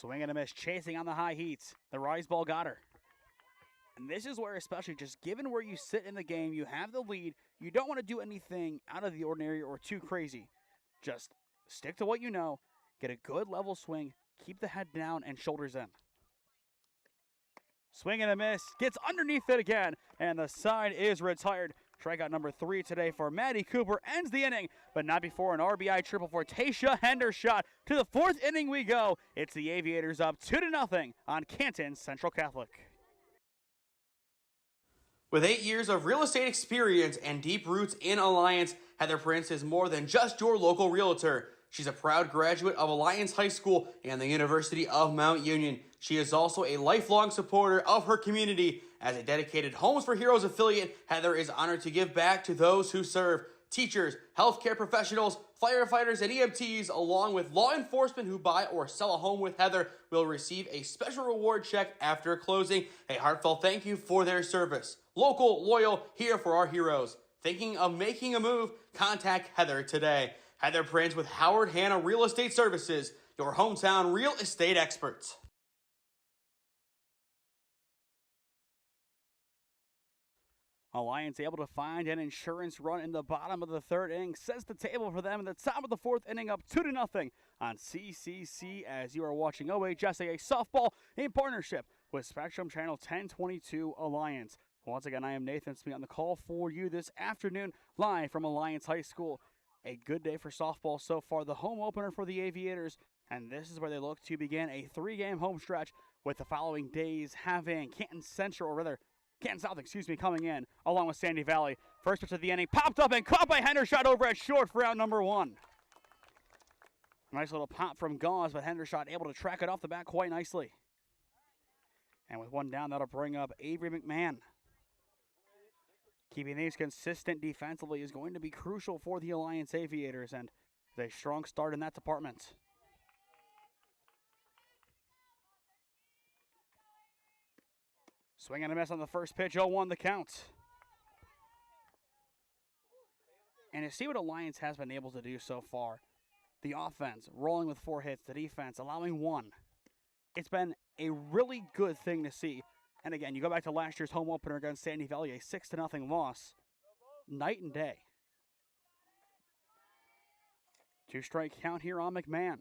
Swing and a miss, chasing on the high heat. The rise ball got her. And this is where, especially just given where you sit in the game, you have the lead. You don't want to do anything out of the ordinary or too crazy. Just stick to what you know, get a good level swing, keep the head down and shoulders in. Swing and a miss, gets underneath it again, and the side is retired. Strikeout number 3 today for Maddie Cooper ends the inning, but not before an RBI triple for Tasha Hendershot. To the 4th inning we go. It's the Aviators up 2-0 on Canton Central Catholic. With 8 years of real estate experience and deep roots in Alliance, Heather Prince is more than just your local realtor. She's a proud graduate of Alliance High School and the University of Mount Union. She is also a lifelong supporter of her community. As a dedicated Homes for Heroes affiliate, Heather is honored to give back to those who serve. Teachers, healthcare professionals, firefighters, and EMTs, along with law enforcement who buy or sell a home with Heather, will receive a special reward check after closing. A heartfelt thank you for their service. Local, loyal, here for our heroes. Thinking of making a move? Contact Heather today. Heather Prince with Howard Hanna Real Estate Services, your hometown real estate experts. Alliance able to find an insurance run in the bottom of the 3rd inning, sets the table for them in the top of the 4th inning, up 2-0 on CCC as you are watching OHSAA softball in partnership with Spectrum Channel 1022 Alliance. Once again, I am Nathan Smee on the call for you this afternoon, live from Alliance High School. A good day for softball so far, the home opener for the Aviators, and this is where they look to begin a 3-game home stretch, with the following days having Canton South, coming in, along with Sandy Valley. First pitch of the inning, popped up and caught by Hendershot over at short for out number 1. Nice little pop from Gauze, but Hendershot able to track it off the bat quite nicely. And with 1 down, that'll bring up Avery McMahon. Keeping things consistent defensively is going to be crucial for the Alliance Aviators, and a strong start in that department. Swing and a miss on the first pitch, 0-1 the count. And to see what Alliance has been able to do so far, the offense rolling with 4 hits, the defense allowing 1. It's been a really good thing to see. And again, you go back to last year's home opener against Sandy Valley, a 6-0 loss. Night and day. 2-strike count here on McMahon.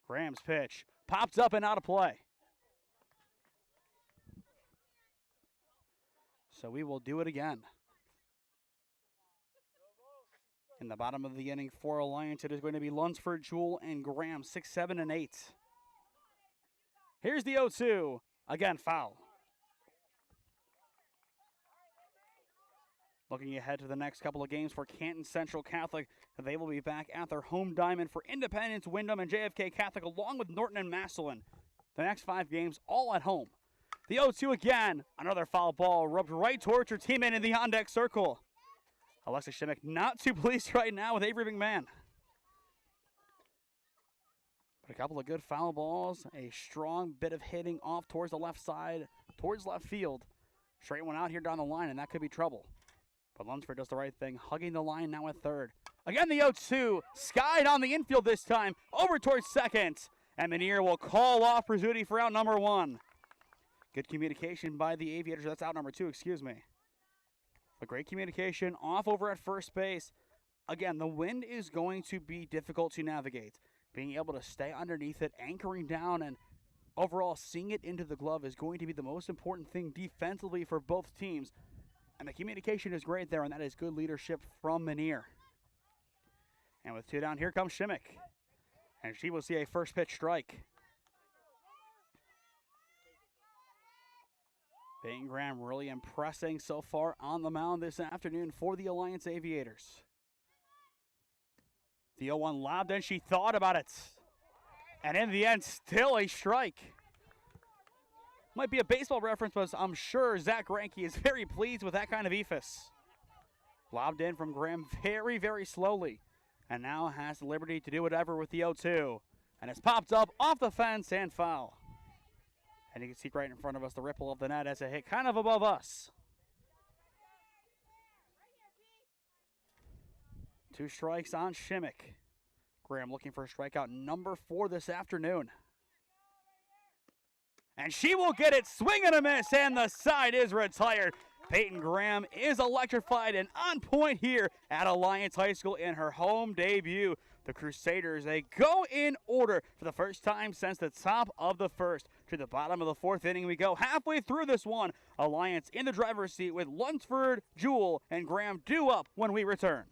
Graham's pitch pops up and out of play. So we will do it again. In the bottom of the inning for Alliance, it is going to be Lunsford, Jewell, and Graham, 6, 7, and 8. Here's the 0-2. Again, foul. Looking ahead to the next couple of games for Canton Central Catholic, they will be back at their home diamond for Independence, Windham, and JFK Catholic, along with Norton and Massillon. the next 5 games, all at home. The 0-2 again. Another foul ball rubbed right towards her teammate in the on-deck circle. Alexis Shimmick not too pleased right now with Avery McMahon. But a couple of good foul balls, a strong bit of hitting off towards the left side, towards left field. Straight one out here down the line, and that could be trouble. But Lunsford does the right thing, hugging the line now at third. Again, the 0-2, skied on the infield this time, over towards second. And Menier will call off Rizzuti for out number 1. Good communication by the Aviators. That's out number 2, excuse me. But great communication off over at first base. Again, the wind is going to be difficult to navigate. Being able to stay underneath it, anchoring down, and overall seeing it into the glove is going to be the most important thing defensively for both teams. And the communication is great there, and that is good leadership from Menier. And with 2 down, here comes Shimmick. And she will see a first pitch strike. Peyton Graham really impressing so far on the mound this afternoon for the Alliance Aviators. The 0-1 lobbed in, she thought about it. And in the end, still a strike. Might be a baseball reference, but I'm sure Zach Ranke is very pleased with that kind of ephus. Lobbed in from Graham very, very slowly. And now has the liberty to do whatever with the 0-2. And it's popped up off the fence and foul. And you can see right in front of us the ripple of the net as a hit kind of above us. 2 strikes on Shimmick. Graham looking for a strikeout number 4 this afternoon. And she will get it, swing and a miss, and the side is retired. Peyton Graham is electrified and on point here at Alliance High School in her home debut. The Crusaders, they go in order for the first time since the top of the first. To the bottom of the 4th inning we go. Halfway through this one, Alliance in the driver's seat with Lunsford, Jewell, and Graham due up when we return.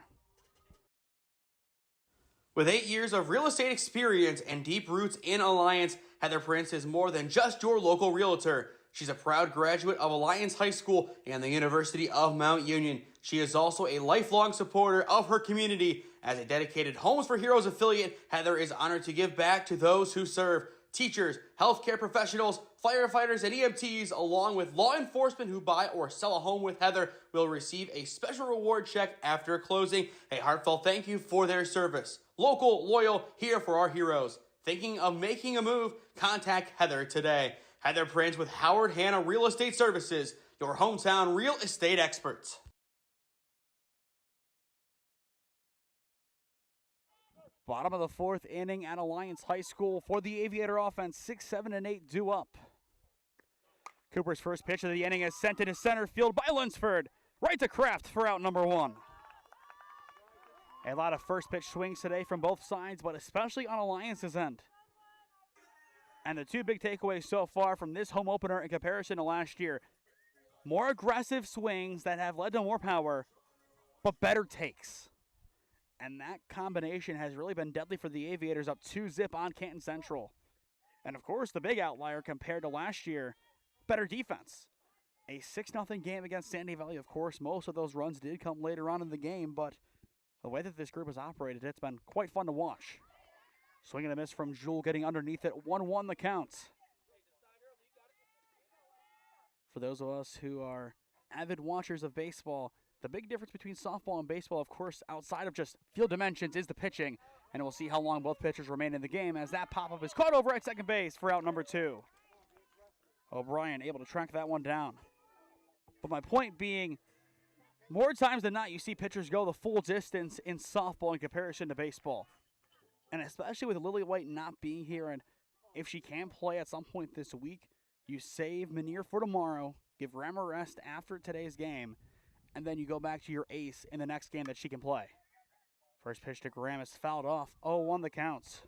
With 8 years of real estate experience and deep roots in Alliance, Heather Prince is more than just your local realtor. She's a proud graduate of Alliance High School and the University of Mount Union. She is also a lifelong supporter of her community. As a dedicated Homes for Heroes affiliate, Heather is honored to give back to those who serve. Teachers, healthcare professionals, firefighters, and EMTs, along with law enforcement who buy or sell a home with Heather, will receive a special reward check after closing. A heartfelt thank you for their service. Local, loyal, here for our heroes. Thinking of making a move? Contact Heather today. Heather Prince with Howard Hanna Real Estate Services, your hometown real estate experts. Bottom of the 4th inning at Alliance High School for the Aviator offense. 6, 7, and 8 due up. Cooper's first pitch of the inning is sent into center field by Lunsford. Right to Kraft for out number 1. A lot of first pitch swings today from both sides, but especially on Alliance's end. And the 2 big takeaways so far from this home opener in comparison to last year. More aggressive swings that have led to more power, but better takes. And that combination has really been deadly for the Aviators, up 2-0 on Canton Central. And of course, the big outlier compared to last year, better defense. A 6-0 game against Sandy Valley, of course. Most of those runs did come later on in the game, but the way that this group has operated, it's been quite fun to watch. Swing and a miss from Jewell, getting underneath it. 1-1 the count. For those of us who are avid watchers of baseball, the big difference between softball and baseball, of course, outside of just field dimensions, is the pitching. And we'll see how long both pitchers remain in the game as that pop-up is caught over at second base for out number 2. O'Brien able to track that one down. But my point being, more times than not, you see pitchers go the full distance in softball in comparison to baseball. And especially with Lily White not being here, and if she can play at some point this week, you save Menier for tomorrow, give Ram a rest after today's game, and then you go back to your ace in the next game that she can play. First pitch to Graham is fouled off. 0-1 the counts.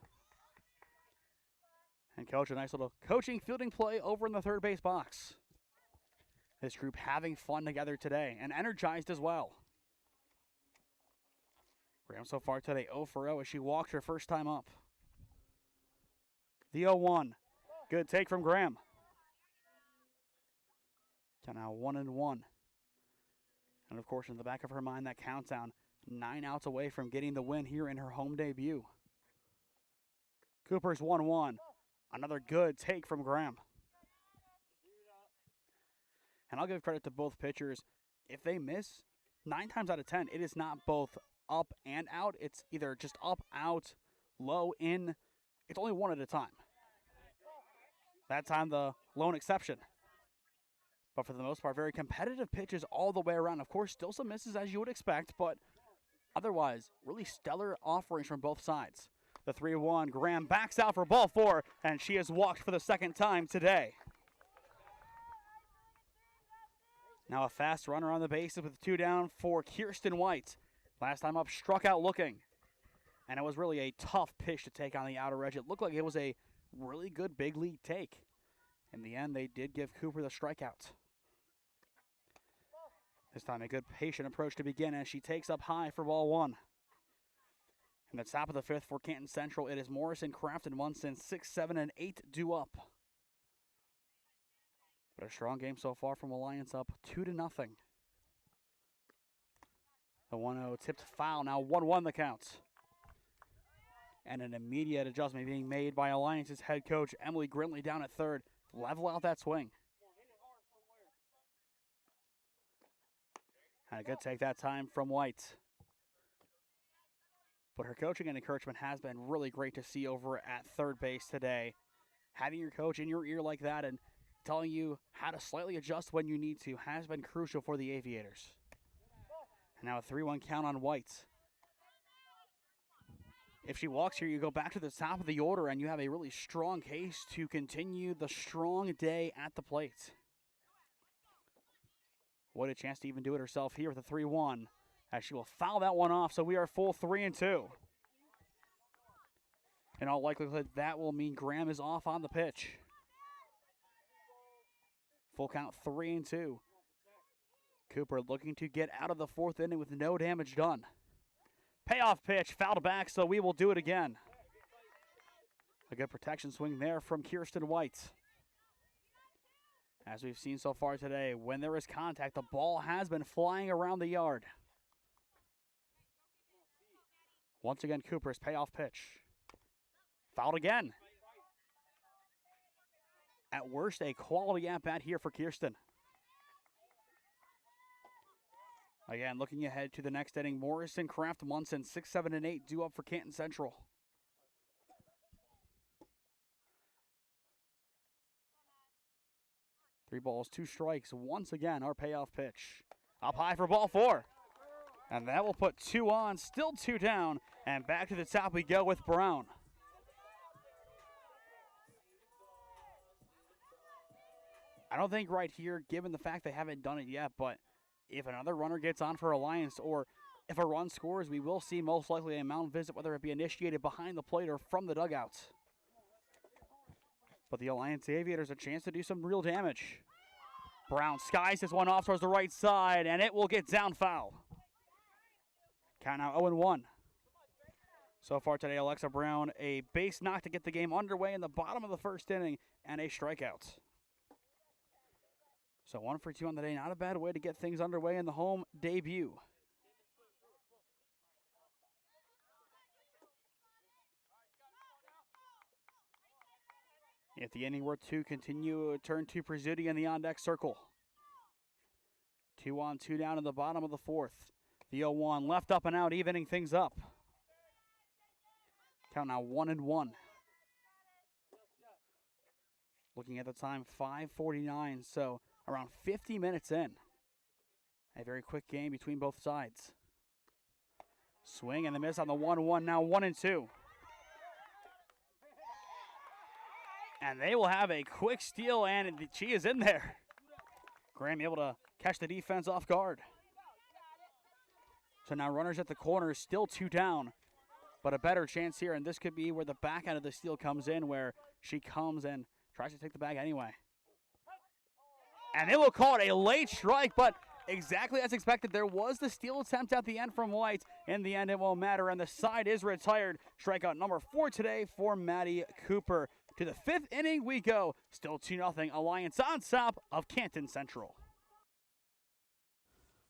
And coach, a nice little coaching fielding play over in the third base box. This group having fun together today and energized as well. Graham so far today 0 for 0 as she walks her first time up. The 0-1. Good take from Graham. To now 1-1. And of course, in the back of her mind, that countdown, 9 outs away from getting the win here in her home debut. Cooper's 1-1. Another good take from Graham. And I'll give credit to both pitchers. If they miss, 9 times out of 10, it is not both up and out. It's either just up, out, low, in. It's only one at a time. That time, the lone exception. But for the most part, very competitive pitches all the way around. Of course, still some misses as you would expect, but otherwise, really stellar offerings from both sides. The 3-1, Graham backs out for ball 4, and she has walked for the second time today. Now a fast runner on the bases with 2 down for Kirsten White. Last time up, struck out looking. And it was really a tough pitch to take on the outer edge. It looked like it was a really good big league take. In the end, they did give Cooper the strikeout. This time a good patient approach to begin as she takes up high for ball 1. In the top of the 5th for Canton Central, it is Morrison, Craft, and Munson, 6, 7, and 8 due up. But a strong game so far from Alliance, up 2-0. The 1-0 tipped foul, now 1-1 the count. And an immediate adjustment being made by Alliance's head coach, Emily Grintley, down at third. Level out that swing. And a good take that time from White. But her coaching and encouragement has been really great to see over at third base today. Having your coach in your ear like that and telling you how to slightly adjust when you need to has been crucial for the Aviators. And now a 3-1 count on White. If she walks here, you go back to the top of the order and you have a really strong case to continue the strong day at the plate. What a chance to even do it herself here with a 3-1. As she will foul that one off, so we are full 3-2. In all likelihood, that will mean Graham is off on the pitch. Full count 3-2. Cooper looking to get out of the 4th inning with no damage done. Payoff pitch, fouled back, so we will do it again. A good protection swing there from Kirsten White. As we've seen so far today, when there is contact, the ball has been flying around the yard. Once again, Cooper's payoff pitch. Fouled again. At worst, a quality at-bat here for Kirsten. Again, looking ahead to the next inning, Morrison, Kraft, Munson, 6, 7, and 8 due up for Canton Central. Three balls, 2 strikes. Once again, our payoff pitch. Up high for ball 4. And that will put 2 on, still 2 down, and back to the top we go with Brown. I don't think right here, given the fact they haven't done it yet, but if another runner gets on for Alliance or if a run scores, we will see most likely a mound visit, whether it be initiated behind the plate or from the dugouts. But the Alliance Aviators a chance to do some real damage. Brown skies this one off towards the right side, and it will get down foul. Count now 0-1. So far today, Alexa Brown, a base knock to get the game underway in the bottom of the 1st inning, and a strikeout. So 1 for 2 on the day, not a bad way to get things underway in the home debut. If the inning were to continue, turn to Prezzuti in the on-deck circle. 2 on, 2 down in the bottom of the 4th. The 0-1 left up and out, evening things up. Count now 1-1. Looking at the time, 5:49, so around 50 minutes in. A very quick game between both sides. Swing and the miss on the 1-1, now 1-2. And they will have a quick steal, and she is in there. Graham able to catch the defense off guard. So now runners at the corner, still 2 down, but a better chance here, and this could be where the back end of the steal comes in, where she comes and tries to take the bag anyway. And they will call it a late strike, but exactly as expected, there was the steal attempt at the end from White. In the end, it won't matter, and the side is retired. Strikeout number 4 today for Maddie Cooper. To the 5th inning we go. Still 2-0 Alliance on top of Canton Central.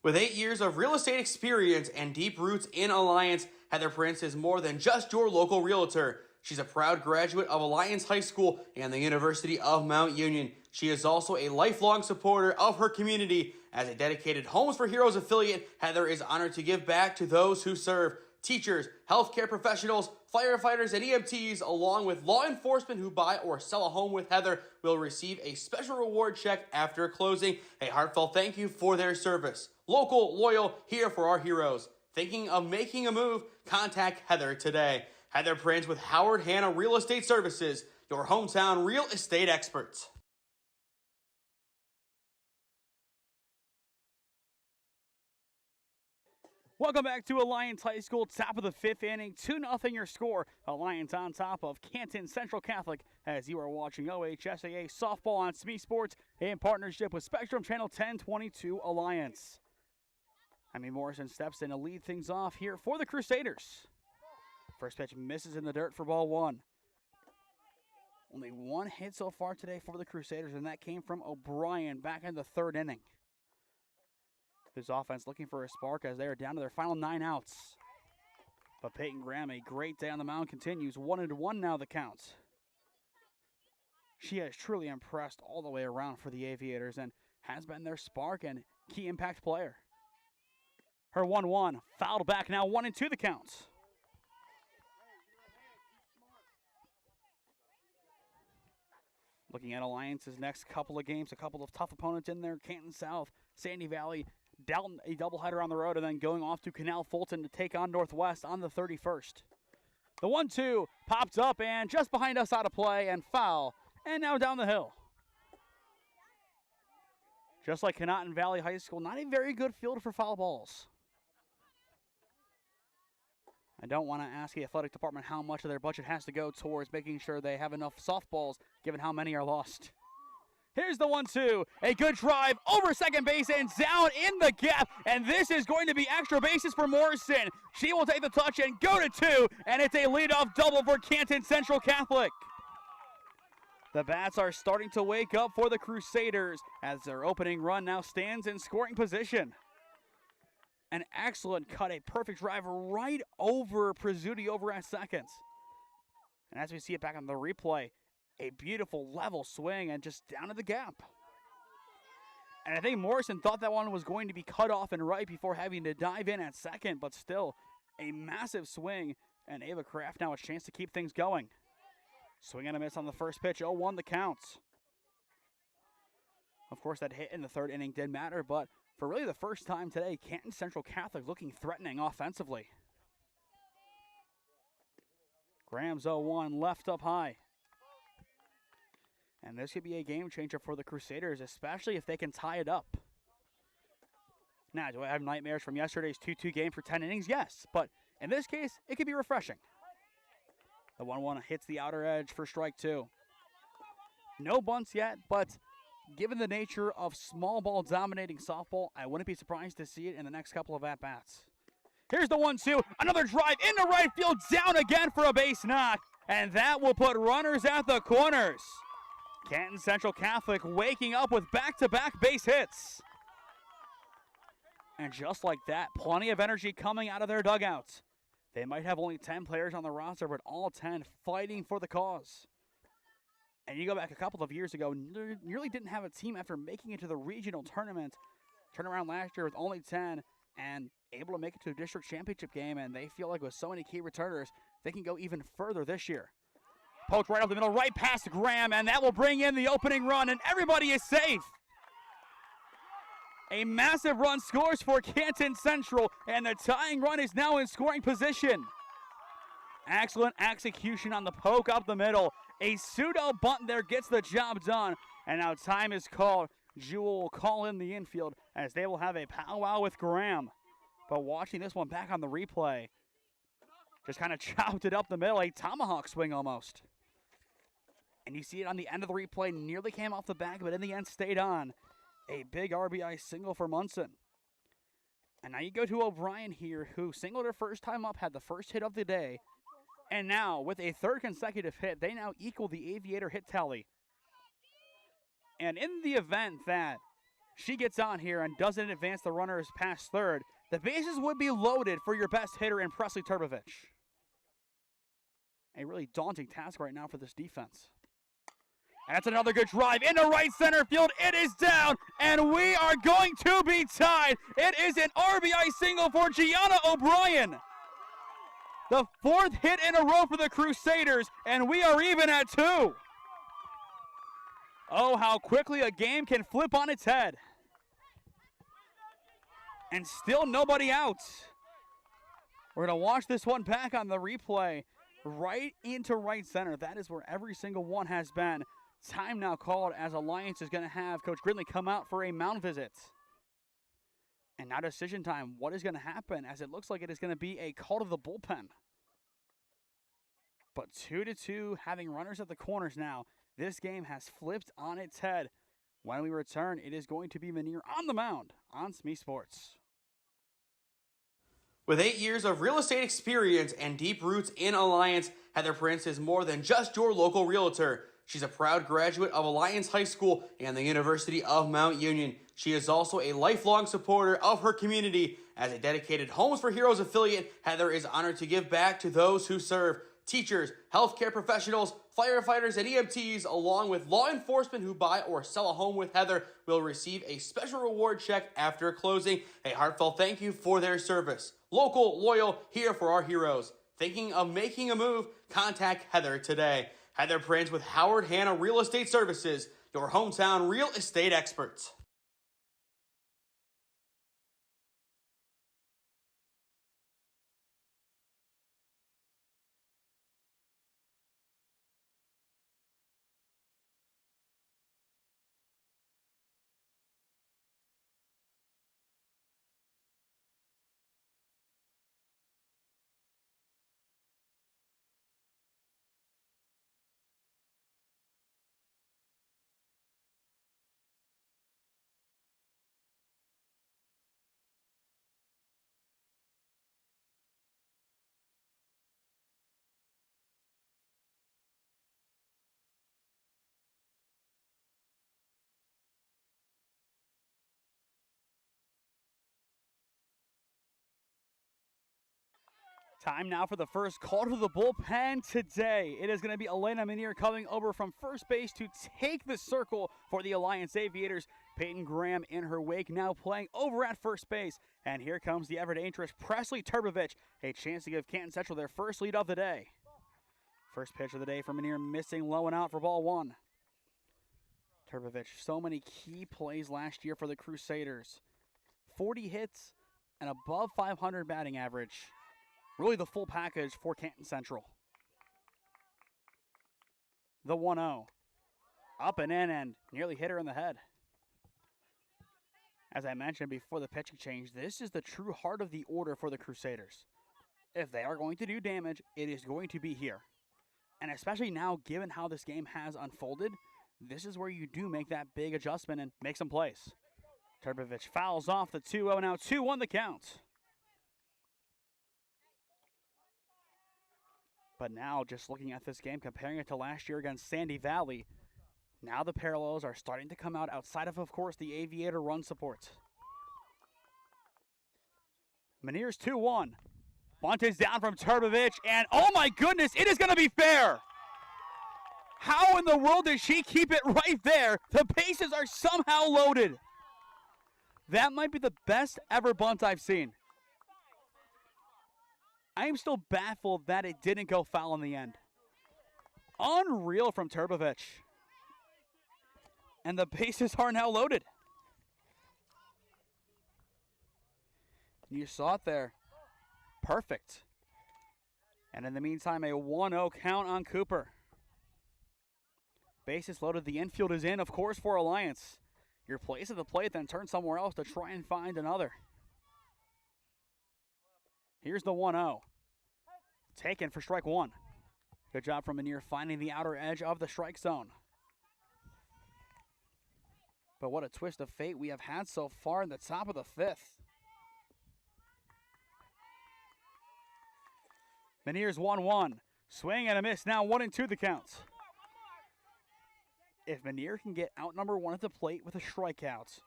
With 8 years of real estate experience and deep roots in Alliance, Heather Prince is more than just your local realtor. She's a proud graduate of Alliance High School and the University of Mount Union. She is also a lifelong supporter of her community. As a dedicated Homes for Heroes affiliate, Heather is honored to give back to those who serve. Teachers, healthcare professionals, firefighters, and EMTs, along with law enforcement who buy or sell a home with Heather, will receive a special reward check after closing. A heartfelt thank you for their service. Local, loyal, here for our heroes. Thinking of making a move? Contact Heather today. Heather Prince with Howard Hanna Real Estate Services, your hometown real estate experts. Welcome back to Alliance High School, top of the fifth inning, 2-0 your score. Alliance on top of Canton Central Catholic as you are watching OHSAA softball on SmeeSports in partnership with Spectrum Channel 1022 Alliance. Morrison steps in to lead things off here for the Crusaders. First pitch misses in the dirt for ball one. Only one hit so far today for the Crusaders, and that came from O'Brien back in the third inning. This offense looking for a spark as they are down to their final 9 outs. But Peyton Graham, a great day on the mound, continues. 1-1 now the count. She has truly impressed all the way around for the Aviators and has been their spark and key impact player. Her 1-1 fouled back now, 1-2 the count. Looking at Alliance's next couple of games, a couple of tough opponents in there. Canton South, Sandy Valley, Dalton, a doubleheader on the road, and then going off to Canal Fulton to take on Northwest on the 31st. The 1-2 popped up and just behind us out of play and foul, and now down the hill. Just like Canton Valley High School, not a very good field for foul balls. I don't want to ask the athletic department how much of their budget has to go towards making sure they have enough softballs, given how many are lost. Here's the 1-2, a good drive over second base and down in the gap, and this is going to be extra bases for Morrison. She will take the touch and go to 2, and it's a leadoff double for Canton Central Catholic. The bats are starting to wake up for the Crusaders as their opening run now stands in scoring position. An excellent cut, a perfect drive right over Prizzuti over at second. And as we see it back on the replay, a beautiful level swing and just down to the gap. And I think Morrison thought that one was going to be cut off and right before having to dive in at second, but still a massive swing, and Ava Kraft now a chance to keep things going. Swing and a miss on the first pitch, 0-1 the counts. Of course, that hit in the third inning did matter, but for really the first time today, Canton Central Catholic looking threatening offensively. Graham's 0-1 left up high. And this could be a game changer for the Crusaders, especially if they can tie it up. Now, do I have nightmares from yesterday's 2-2 game for 10 innings? Yes, but in this case, it could be refreshing. The 1-1 hits the outer edge for strike 2. No bunts yet, but given the nature of small ball dominating softball, I wouldn't be surprised to see it in the next couple of at-bats. Here's the 1-2, another drive into right field, down again for a base knock, and that will put runners at the corners. Canton Central Catholic waking up with back-to-back base hits. And just like that, plenty of energy coming out of their dugouts. They might have only 10 players on the roster, but all 10 fighting for the cause. And you go back a couple of years ago, nearly didn't have a team after making it to the regional tournament. Turn around last year with only 10 and able to make it to a district championship game, and they feel like with so many key returners, they can go even further this year. Poked right up the middle, right past Graham, and that will bring in the opening run, and everybody is safe. A massive run scores for Canton Central, and the tying run is now in scoring position. Excellent execution on the poke up the middle. A pseudo bunt there gets the job done, and now time is called. Jewel will call in the infield as they will have a powwow with Graham. But watching this one back on the replay, just kind of chopped it up the middle, a tomahawk swing almost. And you see it on the end of the replay, nearly came off the back, but in the end stayed on. A big RBI single for Munson. And now you go to O'Brien here, who singled her first time up, had the first hit of the day. And now, with a third consecutive hit, they now equal the Aviator hit tally. And in the event that she gets on here and doesn't advance the runners past third, the bases would be loaded for your best hitter in Presley Turbovich. a really daunting task right now for this defense. And that's another good drive into right center field. It is down, and we are going to be tied. It is an RBI single for Gianna O'Brien. The 4th hit in a row for the Crusaders, and we are even at 2. Oh, how quickly a game can flip on its head. And still nobody out. We're going to watch this one back on the replay. Right into right center. That is where every single one has been. Time now called as Alliance is going to have Coach Gridley come out for a mound visit. And now decision time. What is going to happen, as it looks like it is going to be a call to the bullpen. But 2-2, having runners at the corners now. This game has flipped on its head. When we return, it is going to be Menier on the mound on SmeeSports. With 8 years of real estate experience and deep roots in Alliance, Heather Prince is more than just your local realtor. She's a proud graduate of Alliance High School and the University of Mount Union. She is also a lifelong supporter of her community. As a dedicated Homes for Heroes affiliate, Heather is honored to give back to those who serve. Teachers, healthcare professionals, firefighters, and EMTs, along with law enforcement who buy or sell a home with Heather, will receive a special reward check after closing. A heartfelt thank you for their service. Local, loyal, here for our heroes. Thinking of making a move? Contact Heather today. Heather Prince with Howard Hanna Real Estate Services, your hometown real estate experts. Time now for the first call to the bullpen today. It is going to be Elena Menier coming over from first base to take the circle for the Alliance Aviators. Peyton Graham in her wake, now playing over at first base. And here comes the ever dangerous Presley Turbovich. A chance to give Canton Central their first lead of the day. First pitch of the day for Menier, missing low and out for ball 1. Turbovich, so many key plays last year for the Crusaders. 40 hits and above 500 batting average. Really the full package for Canton Central. The 1-0. Up and in and nearly hit her in the head. As I mentioned before the pitching change, this is the true heart of the order for the Crusaders. If they are going to do damage, it is going to be here. And especially now, given how this game has unfolded, this is where you do make that big adjustment and make some plays. Turbovich fouls off the 2-0, now 2-1 the count. But now, just looking at this game, comparing it to last year against Sandy Valley, now the parallels are starting to come out outside of course, the Aviator run support. Menier's 2-1. Bunt is down from Turbovich, and oh my goodness, it is going to be fair. How in the world did she keep it right there? The bases are somehow loaded. That might be the best ever bunt I've seen. I am still baffled that it didn't go foul in the end. Unreal from Turbovich. And the bases are now loaded. You saw it there. Perfect. And in the meantime, a 1-0 count on Cooper. Bases loaded. The infield is in, of course, for Alliance. Your place at the plate, then turn somewhere else to try and find another. Here's the 1-0. Taken for strike 1. Good job from Menier finding the outer edge of the strike zone. But what a twist of fate we have had so far in the top of the 5th. Menier's 1-1. Swing and a miss. Now 1-2 the counts. If Menier can get out number 1 at the plate with a strikeout,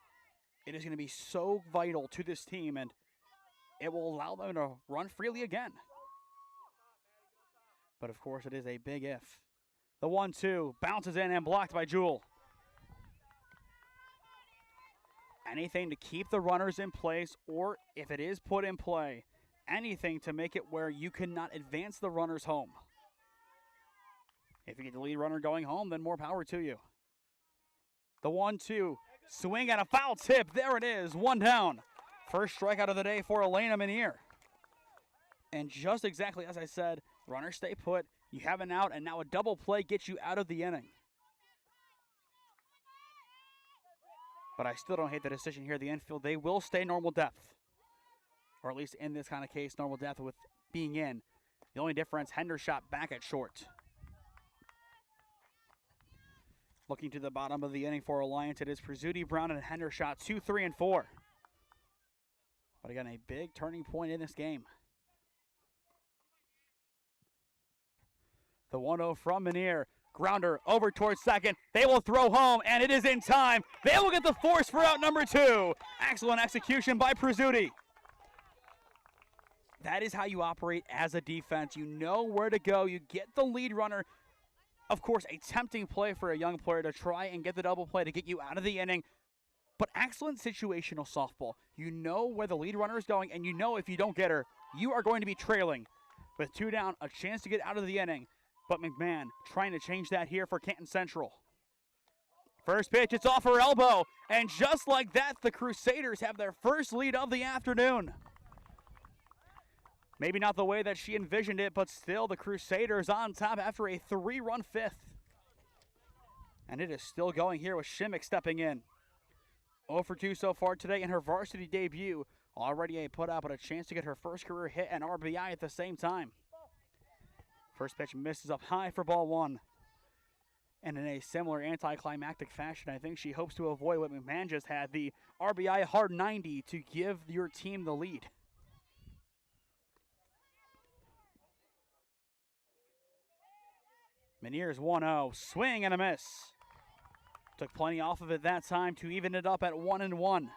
it is going to be so vital to this team, and it will allow them to run freely again. But of course, it is a big if. The 1-2 bounces in and blocked by Jewell. Anything to keep the runners in place, or if it is put in play, anything to make it where you cannot advance the runners home. If you get the lead runner going home, then more power to you. The 1-2 swing and a foul tip. There it is, one down. First strikeout of the day for Elena Menier. And just exactly as I said, runners stay put. You have an out, and now a double play gets you out of the inning. But I still don't hate the decision here. The infield, they will stay normal depth. Or at least in this kind of case, normal depth with being in. The only difference, Hendershot back at short. Looking to the bottom of the inning for Alliance, it is Prizzuti, Brown, and Hendershot, 2, 3, and 4. But again, a big turning point in this game. The 1-0 from Menier. Grounder over towards second. They will throw home, and it is in time. They will get the force for out number 2. Excellent execution by Prizzuti. That is how you operate as a defense. You know where to go. You get the lead runner. Of course, a tempting play for a young player to try and get the double play to get you out of the inning. But excellent situational softball. You know where the lead runner is going, and you know if you don't get her, you are going to be trailing. With 2 down, a chance to get out of the inning. But McMahon trying to change that here for Canton Central. First pitch, it's off her elbow. And just like that, the Crusaders have their first lead of the afternoon. Maybe not the way that she envisioned it, but still the Crusaders on top after a 3-run 5th. And it is still going here with Shimmick stepping in. 0 for 2 so far today in her varsity debut. Already a put out, but a chance to get her first career hit and RBI at the same time. First pitch misses up high for ball 1. And in a similar anticlimactic fashion, I think she hopes to avoid what McMahon just had, the RBI hard 90 to give your team the lead. Menier's 1-0, swing and a miss. Took plenty off of it that time to even it up at 1-1.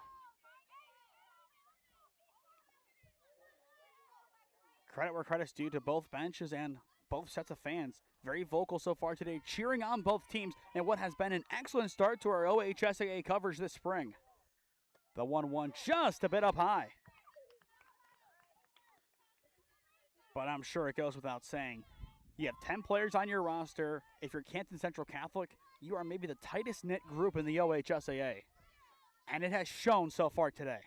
Credit where credit's due to both benches and both sets of fans. Very vocal so far today, cheering on both teams in what has been an excellent start to our OHSAA coverage this spring. The 1-1 just a bit up high. But I'm sure it goes without saying. You have 10 players on your roster. If you're Canton Central Catholic, you are maybe the tightest knit group in the OHSAA. And it has shown so far today.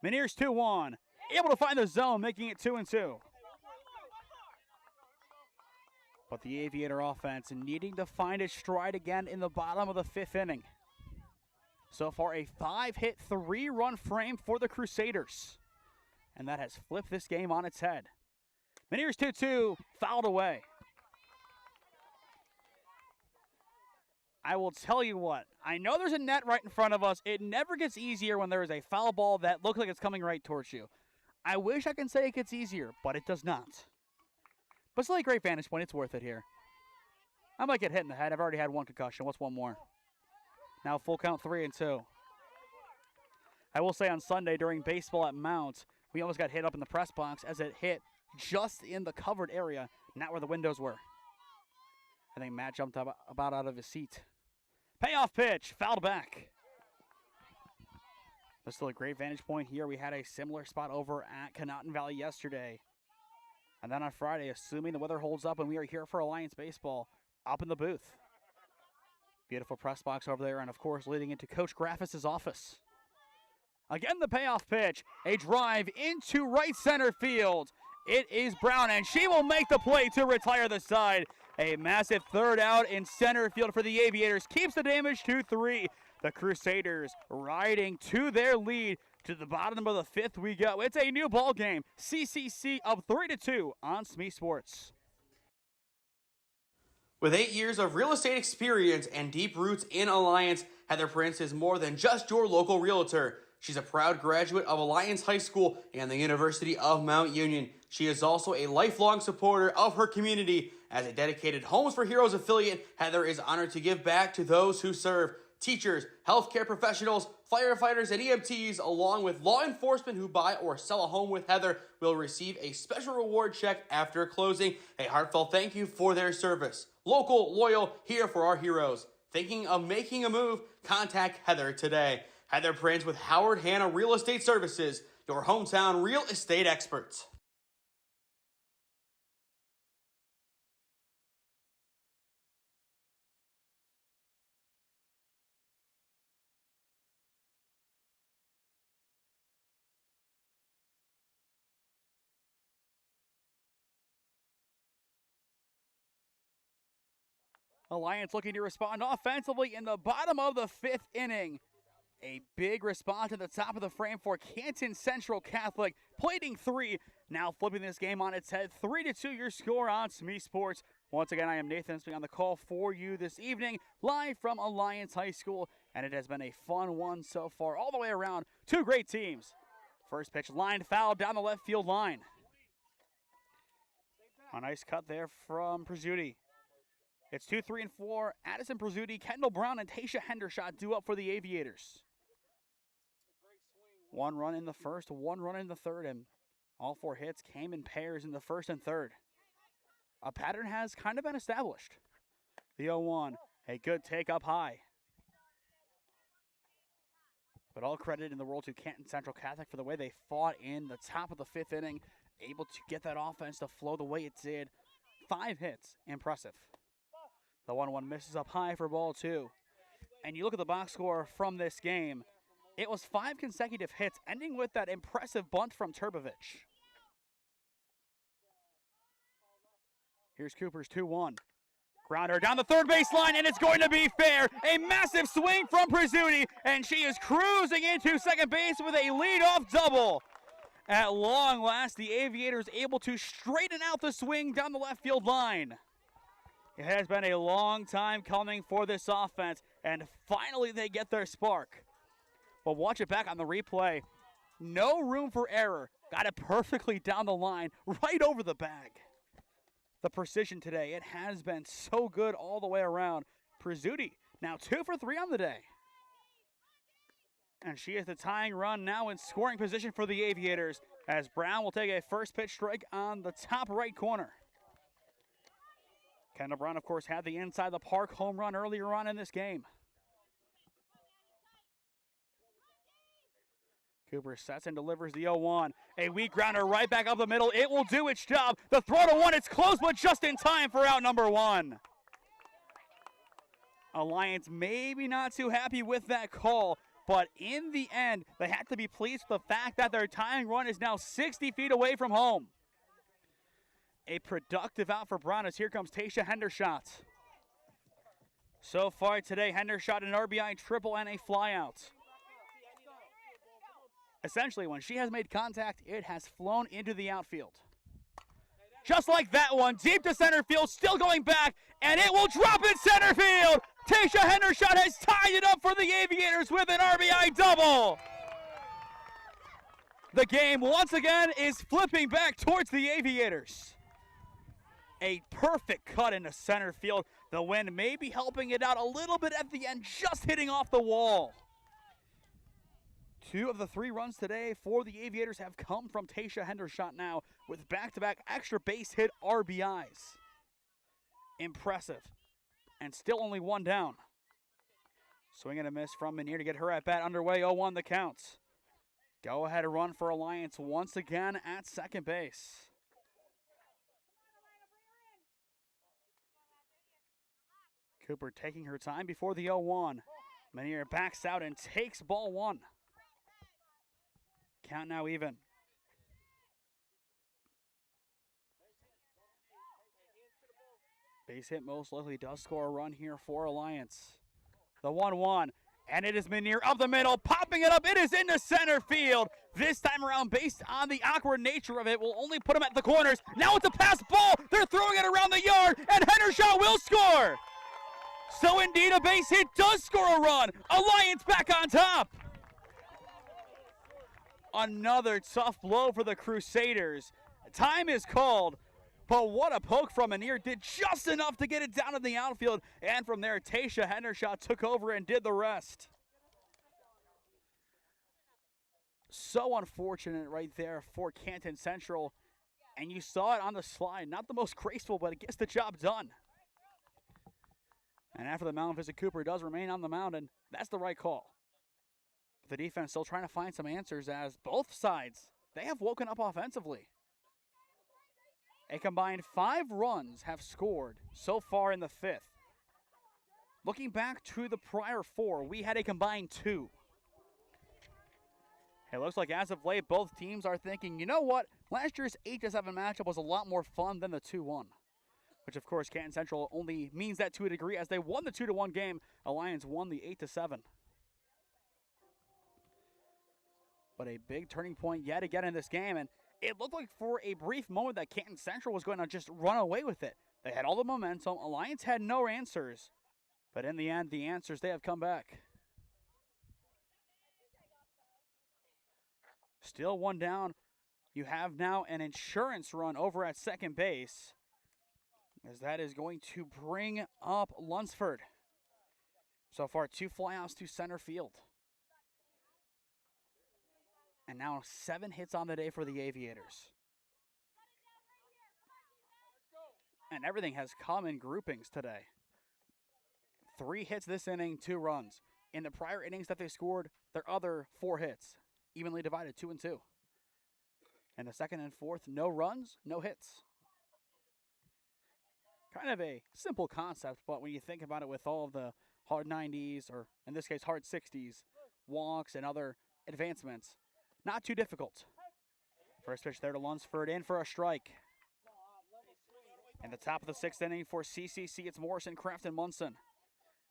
Menier's 2-1. Able to find the zone, making it 2-2. But the Aviator offense needing to find its stride again in the bottom of the 5th inning. So far, a 5-hit, 3-run frame for the Crusaders. And that has flipped this game on its head. Menier's 2-2, fouled away. I will tell you what, I know there's a net right in front of us. It never gets easier when there is a foul ball that looks like it's coming right towards you. I wish I can say it gets easier, but it does not. But still a great vantage point. It's worth it here. I might get hit in the head. I've already had 1 concussion. What's one more? Now full count 3-2. I will say on Sunday during baseball at Mount, we almost got hit up in the press box as it hit just in the covered area, not where the windows were. I think Matt jumped up about out of his seat. Payoff pitch, fouled back. But still a great vantage point here. We had a similar spot over at Canton Valley yesterday. And then on Friday, assuming the weather holds up and we are here for Alliance Baseball, up in the booth. Beautiful press box over there, and of course leading into Coach Graffis' office. Again, the payoff pitch, a drive into right center field. It is Brown, and she will make the play to retire the side. A massive 3rd out in center field for the Aviators. Keeps the damage to 3. The Crusaders riding to their lead. To the bottom of the 5th we go. It's a new ball game. CCC up 3-2 on SmeeSports. With 8 years of real estate experience and deep roots in Alliance, Heather Prince is more than just your local realtor. She's a proud graduate of Alliance High School and the University of Mount Union. She is also a lifelong supporter of her community. As a dedicated Homes for Heroes affiliate, Heather is honored to give back to those who serve. Teachers, healthcare professionals, firefighters, and EMTs, along with law enforcement who buy or sell a home with Heather, will receive a special reward check after closing. A heartfelt thank you for their service. Local, loyal, here for our heroes. Thinking of making a move? Contact Heather today. Heather Prince with Howard Hanna Real Estate Services, your hometown real estate experts. Alliance looking to respond offensively in the bottom of the 5th inning. A big response at the top of the frame for Canton Central Catholic, plating 3, now flipping this game on its head. 3-2 your score on SmeeSports. Once again, I am Nathan Smee on the call for you this evening, live from Alliance High School, and it has been a fun one so far, all the way around. Two great teams. First pitch lined foul down the left field line. A nice cut there from Prezzuti. It's 2, 3, and 4. Addison Prezzuti, Kendall Brown, and Tasha Hendershot due up for the Aviators. 1 run in the first, 1 run in the third, and all 4 hits came in pairs in the first and third. A pattern has kind of been established. The 0-1, a good take up high. But all credit in the world to Canton Central Catholic for the way they fought in the top of the 5th inning, able to get that offense to flow the way it did. 5 hits, impressive. The 1-1 misses up high for ball 2. And you look at the box score from this game, it was 5 consecutive hits, ending with that impressive bunt from Turbovich. Here's Cooper's 2-1. Grounder down the third base line, and it's going to be fair. A massive swing from Prezzuti, and she is cruising into second base with a leadoff double. At long last, the Aviators able to straighten out the swing down the left field line. It has been a long time coming for this offense, and finally they get their spark. But watch it back on the replay. No room for error. Got it perfectly down the line, right over the bag. The precision today, it has been so good all the way around. Prezzuti now 2 for 3 on the day. And she is the tying run now in scoring position for the Aviators, as Brown will take a first pitch strike on the top right corner. Kendall Brown, of course, had the inside the park home run earlier on in this game. Cooper sets and delivers the 0-1. A weak grounder right back up the middle. It will do its job. The throw to 1, it's close, but just in time for out number 1. Alliance maybe not too happy with that call, but in the end, they had to be pleased with the fact that their tying run is now 60 feet away from home. A productive out for Brown as here comes Tasha Hendershot. So far today, Hendershot an RBI triple and a flyout. Essentially, when she has made contact, it has flown into the outfield. Just like that one, deep to center field, still going back, and it will drop in center field. Tasha Hendershot has tied it up for the Aviators with an RBI double. The game, once again, is flipping back towards the Aviators. A perfect cut into center field. The wind may be helping it out a little bit at the end, just hitting off the wall. 2 of the 3 runs today for the Aviators have come from Tasha Hendershot now, with back-to-back extra base hit RBIs. Impressive. And still only 1 down. Swing and a miss from Menier to get her at bat underway. 0-1 the count. Go ahead run for Alliance once again at second base. Cooper taking her time before the 0-1. Menier backs out and takes ball 1. Count now even. Base hit most likely does score a run here for Alliance. The 1-1, and it is Menier up the middle, popping it up. It is into center field. This time around, based on the awkward nature of it, will only put him at the corners. Now it's a pass ball. They're throwing it around the yard, and Hendershot will score. So indeed, a base hit does score a run. Alliance back on top. Another tough blow for the Crusaders. Time is called. But what a poke from Anir, did just enough to get it down in the outfield. And from there, Tasha Hendershot took over and did the rest. So unfortunate right there for Canton Central. And you saw it on the slide. Not the most graceful, but it gets the job done. And after the mound visit, Cooper does remain on the mound, and that's the right call. The defense still trying to find some answers as both sides, they have woken up offensively. A combined 5 runs have scored so far in the 5th. Looking back to the prior 4, we had a combined 2. It looks like as of late, both teams are thinking, you know what? Last year's 8-7 matchup was a lot more fun than the 2-1. Which, of course, Canton Central only means that to a degree as they won the 2-1 game. Alliance won the 8-7. But a big turning point yet again in this game, and it looked like for a brief moment that Canton Central was going to just run away with it. They had all the momentum. Alliance had no answers. But in the end, the answers, they have come back. Still one down. You have now an insurance run over at second base, as that is going to bring up Lunsford. So far, 2 flyouts to center field. And now 7 hits on the day for the Aviators. And everything has come in groupings today. 3 hits this inning, 2 runs. In the prior innings that they scored, their other 4 hits, evenly divided, 2 and 2. And the second and fourth, no runs, no hits. Kind of a simple concept, but when you think about it with all of the hard 90s, or in this case hard 60s, walks and other advancements, not too difficult. First pitch there to Lunsford, in for a strike. In the top of the 6th inning for CCC, it's Morrison, Kraft, and Munson.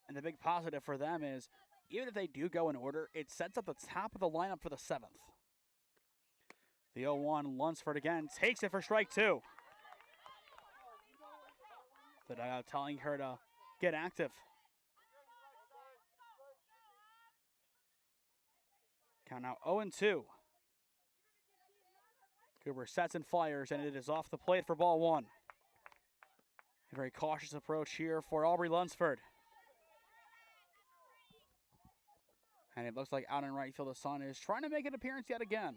And the big positive for them is, even if they do go in order, it sets up the top of the lineup for the 7th. The 0-1, Lunsford again, takes it for strike 2. The dugout telling her to get active. Count now 0-2. Cooper sets and fires, and it is off the plate for ball 1. A very cautious approach here for Aubrey Lunsford. And it looks like out in right field, the sun is trying to make an appearance yet again.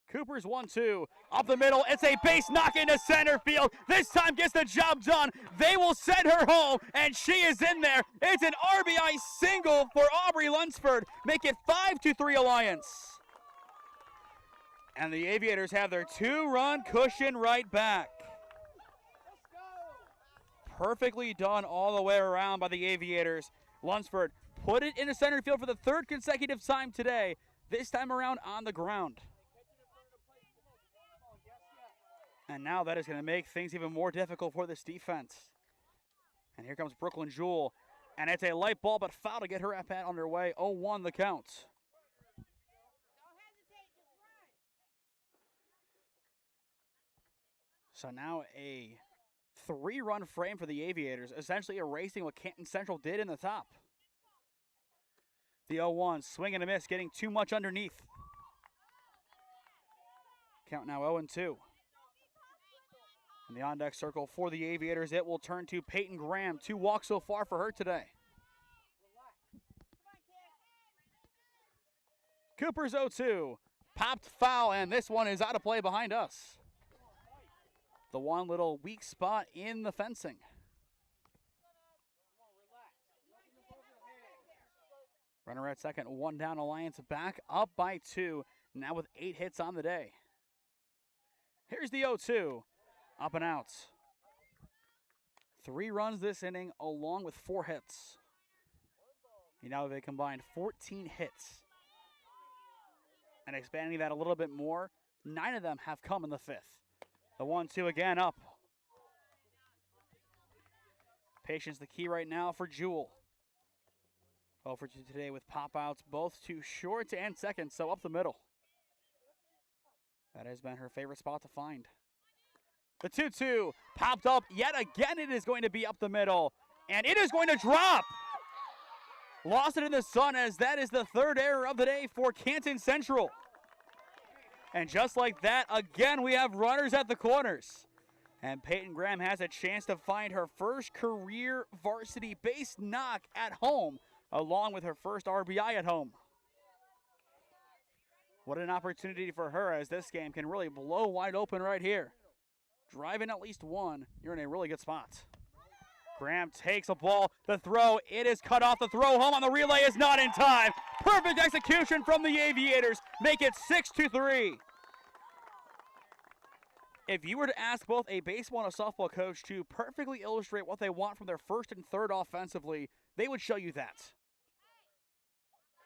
Cooper's 1-2, up the middle, it's a base knock into center field. This time gets the job done. They will send her home, and she is in there. It's an RBI single for Aubrey Lunsford. Make it 5-3 Alliance. And the Aviators have their 2-run cushion right back. Perfectly done all the way around by the Aviators. Lunsford put it into center field for the 3rd consecutive time today, this time around on the ground. And now that is going to make things even more difficult for this defense. And here comes Brooklyn Jewell. And it's a light ball, but foul to get her at bat underway. 0-1 the count. So now a 3-run frame for the Aviators, essentially erasing what Canton Central did in the top. The 0-1, swing and a miss, getting too much underneath. Count now 0-2. In the on-deck circle for the Aviators, it will turn to Peyton Graham. 2 walks so far for her today. Cooper's 0-2. Popped foul, and this one is out of play behind us. The one little weak spot in the fencing. Runner at second, 1 down. Alliance back up by 2, now with 8 hits on the day. Here's the 0-2. Up and out. 3 runs this inning along with 4 hits. You now have a combined 14 hits. And expanding that a little bit more, 9 of them have come in the 5th. The 1-2 again up. Patience the key right now for Jewell. 0 for 2 today with pop-outs, both to short and second, so up the middle. That has been her favorite spot to find. The 2-2 popped up yet again. It is going to be up the middle, and it is going to drop. Lost it in the sun, as that is the 3rd error of the day for Canton Central. And just like that, again, we have runners at the corners. And Peyton Graham has a chance to find her first career varsity base knock at home, along with her first RBI at home. What an opportunity for her, as this game can really blow wide open right here. Driving at least one, you're in a really good spot. Graham takes a ball, the throw, it is cut off, the throw home on the relay is not in time. Perfect execution from the Aviators, make it 6-3. If you were to ask both a baseball and a softball coach to perfectly illustrate what they want from their first and third offensively, they would show you that.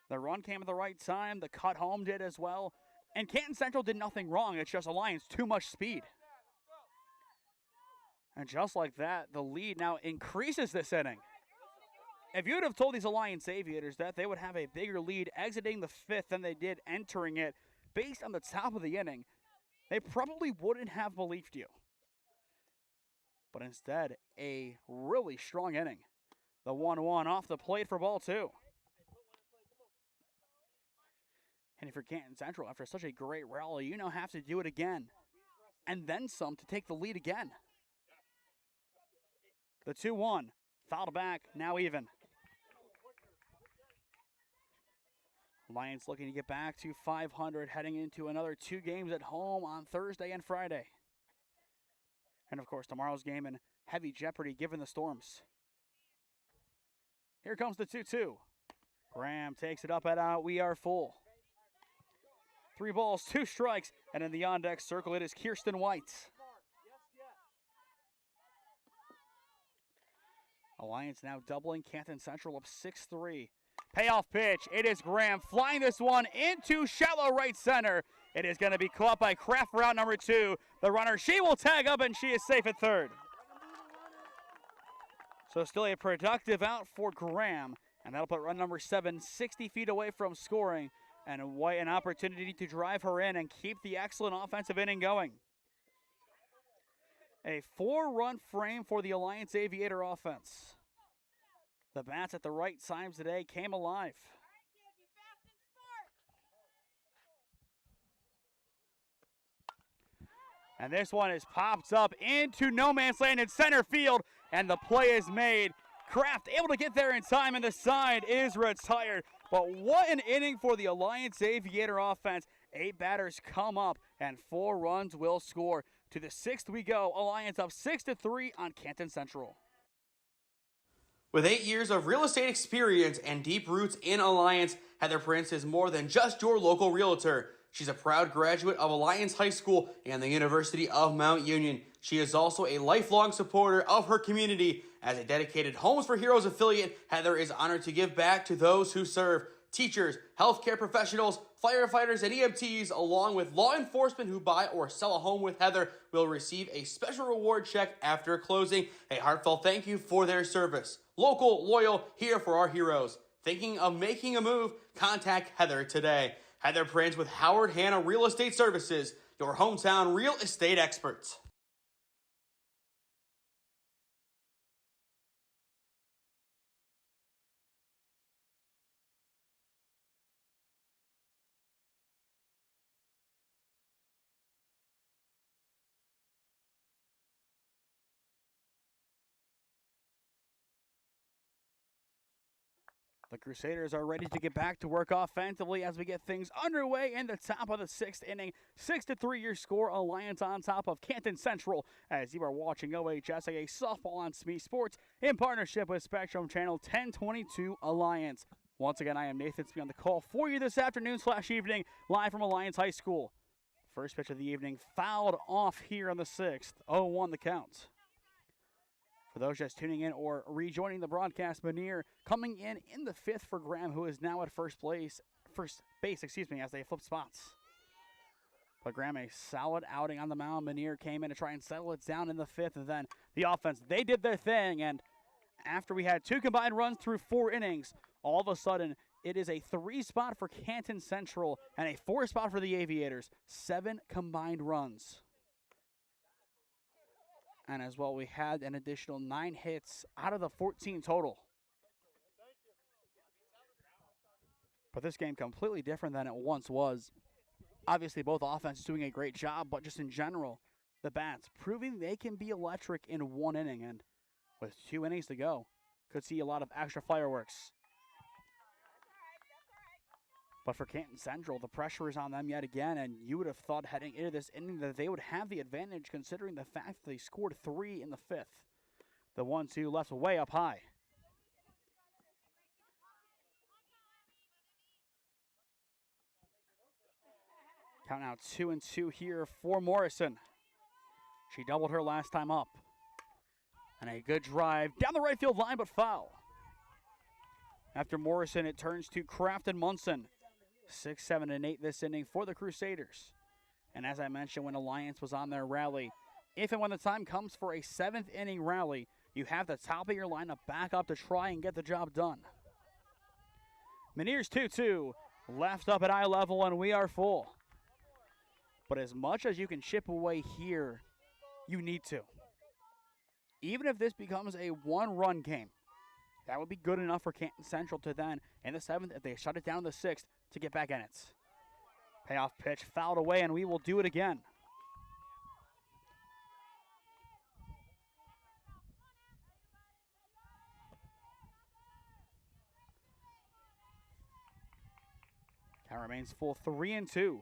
The run came at the right time, the cut home did as well, and Canton Central did nothing wrong, it's just Alliance too much speed. And just like that, the lead now increases this inning. If you would have told these Alliance Aviators that they would have a bigger lead exiting the fifth than they did entering it, based on the top of the inning, they probably wouldn't have believed you. But instead, a really strong inning. The 1-1 off the plate for ball two. And for Canton Central, after such a great rally, you now have to do it again. And then some to take the lead again. The 2-1, fouled back, now even. Lions looking to get back to 500, heading into another 2 games at home on Thursday and Friday. And of course, tomorrow's game in heavy jeopardy given the storms. Here comes the 2-2. Graham takes it up and out, we are full. 3 balls, 2 strikes, and in the on-deck circle, it is Kirsten White. Alliance now doubling, Canton Central up 6-3. Payoff pitch, it is Graham flying this one into shallow right center. It is going to be caught by Kraft for out number 2. The runner, she will tag up and she is safe at third. So still a productive out for Graham, and that'll put run number 7 60 feet away from scoring. And White an opportunity to drive her in and keep the excellent offensive inning going. A 4-run frame for the Alliance Aviator offense. The bats at the right times today came alive. And this one is popped up into no man's land in center field, and the play is made. Kraft able to get there in time, and the side is retired. But what an inning for the Alliance Aviator offense. 8 batters come up, and 4 runs will score. To the 6th we go, Alliance up 6-3 on Canton Central. With 8 years of real estate experience and deep roots in Alliance, Heather Prince is more than just your local realtor. She's a proud graduate of Alliance High School and the University of Mount Union. She is also a lifelong supporter of her community. As a dedicated Homes for Heroes affiliate, Heather is honored to give back to those who serve. Teachers, healthcare professionals, firefighters, and EMTs, along with law enforcement who buy or sell a home with Heather, will receive a special reward check after closing. A heartfelt thank you for their service. Local, loyal, here for our heroes. Thinking of making a move? Contact Heather today. Heather Prince with Howard Hanna Real Estate Services, your hometown real estate experts. The Crusaders are ready to get back to work offensively as we get things underway in the top of the 6th inning. 6-3 your score, Alliance on top of Canton Central, as you are watching OHSAA Softball on SmeeSports in partnership with Spectrum Channel 1022 Alliance. Once again, I am Nathan Smee on the call for you this afternoon/evening, live from Alliance High School. First pitch of the evening fouled off here on the 6th. 0-1 the count. For those just tuning in or rejoining the broadcast, Manier coming in the 5th for Graham, who is now at first base, as they flip spots. But Graham, a solid outing on the mound. Manier came in to try and settle it down in the 5th, and then the offense, they did their thing, and after we had 2 combined runs through 4 innings, all of a sudden, it is a 3 spot for Canton Central and a 4 spot for the Aviators. 7 combined runs. And as well, we had an additional 9 hits out of the 14 total. But this game completely different than it once was. Obviously, both offenses doing a great job, but just in general, the bats, proving they can be electric in one inning. And with 2 innings to go, could see a lot of extra fireworks. But for Canton Central, the pressure is on them yet again, and you would have thought heading into this inning that they would have the advantage considering the fact that they scored 3 in the 5th. The 1-2 left way up high. Count now 2-2 here for Morrison. She doubled her last time up. And a good drive down the right field line, but foul. After Morrison, it turns to Kraft and Munson. 6, 7, and 8 this inning for the Crusaders. And as I mentioned when Alliance was on their rally, if and when the time comes for a 7th inning rally, you have the top of your lineup back up to try and get the job done. Meniere's 2-2, left up at eye level, and we are full. But as much as you can chip away here, you need to. Even if this becomes a 1-run game, that would be good enough for Canton Central to then, in the 7th, if they shut it down in the 6th, to get back in it. Payoff pitch fouled away, and we will do it again. Count remains full, 3-2.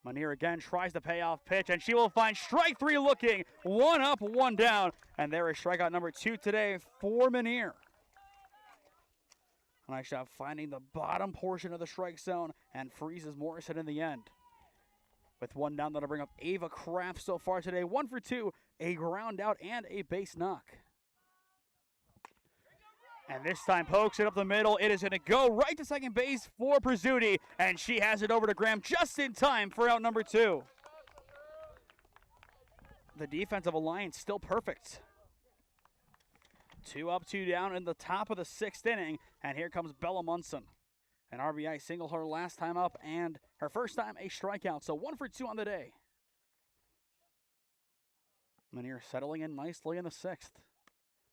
Meniere again tries the payoff pitch, and she will find strike 3 looking. 1 up, 1 down. And there is strikeout number 2 today for Meniere. Nice job finding the bottom portion of the strike zone and freezes Morrison in the end. With 1 down, that'll bring up Ava Kraft so far today. 1 for 2, a ground out and a base knock. And this time pokes it up the middle. It is going to go right to second base for Prizzuti, and she has it over to Graham just in time for out number 2. The defensive Alliance still perfect. 2 up, 2 down in the top of the 6th inning, and here comes Bella Munson. An RBI single her last time up, and her first time a strikeout, so 1 for 2 on the day. Meniere settling in nicely in the 6th.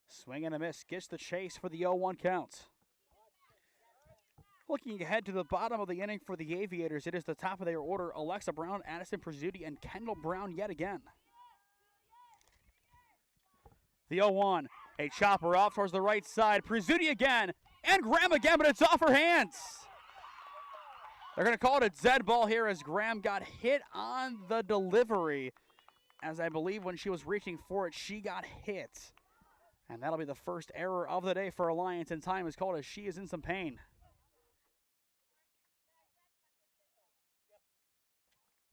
Swing and a miss, gets the chase for the 0-1 count. Looking ahead to the bottom of the inning for the Aviators, it is the top of their order, Alexa Brown, Addison Prizzuti, and Kendall Brown yet again. The 0-1, a chopper off towards the right side, Prizzuti again, and Graham again, but it's off her hands. They're going to call it a dead ball here as Graham got hit on the delivery. As I believe when she was reaching for it, she got hit. And that'll be the first error of the day for Alliance, and time is called as she is in some pain.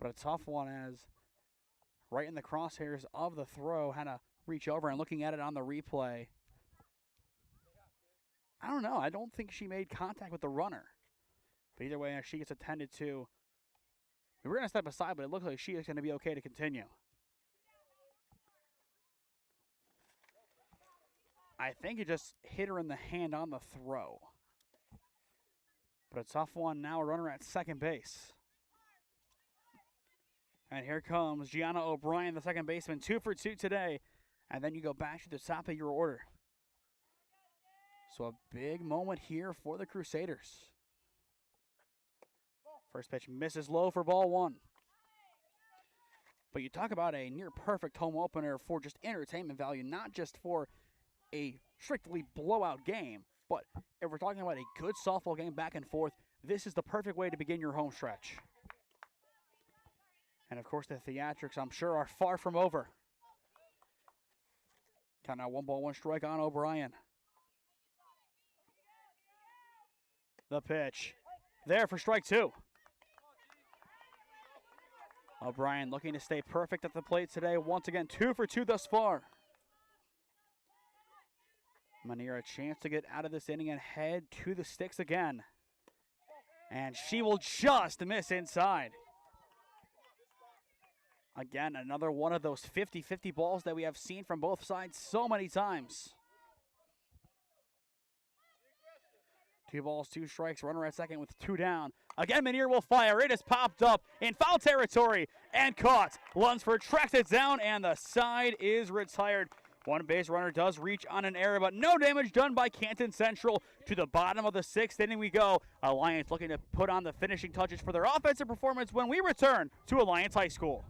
But a tough one as right in the crosshairs of the throw, had to reach over, and looking at it on the replay, I don't know. I don't think she made contact with the runner. But either way, she gets attended to. We were going to step aside, but it looks like she is going to be okay to continue. I think it just hit her in the hand on the throw. But a tough one now, a runner at second base. And here comes Gianna O'Brien, the second baseman, 2 for 2 today. And then you go back to the top of your order. So a big moment here for the Crusaders. First pitch misses low for ball 1. But you talk about a near perfect home opener for just entertainment value, not just for a strictly blowout game, but if we're talking about a good softball game back and forth, this is the perfect way to begin your home stretch. And of course the theatrics, I'm sure, are far from over. Count now 1 ball, 1 strike on O'Brien. The pitch there for strike 2. O'Brien looking to stay perfect at the plate today. Once again, 2 for 2 thus far. Meniere a chance to get out of this inning and head to the sticks again. And she will just miss inside. Again, another one of those 50-50 balls that we have seen from both sides so many times. 2 balls, 2 strikes, runner at second with 2 down. Again, Meniere will fire. It is popped up in foul territory and caught. Lunsford tracks it down, and the side is retired. 1 base runner does reach on an error, but no damage done by Canton Central. To the bottom of the 6th inning we go. Alliance looking to put on the finishing touches for their offensive performance when we return to Alliance High School.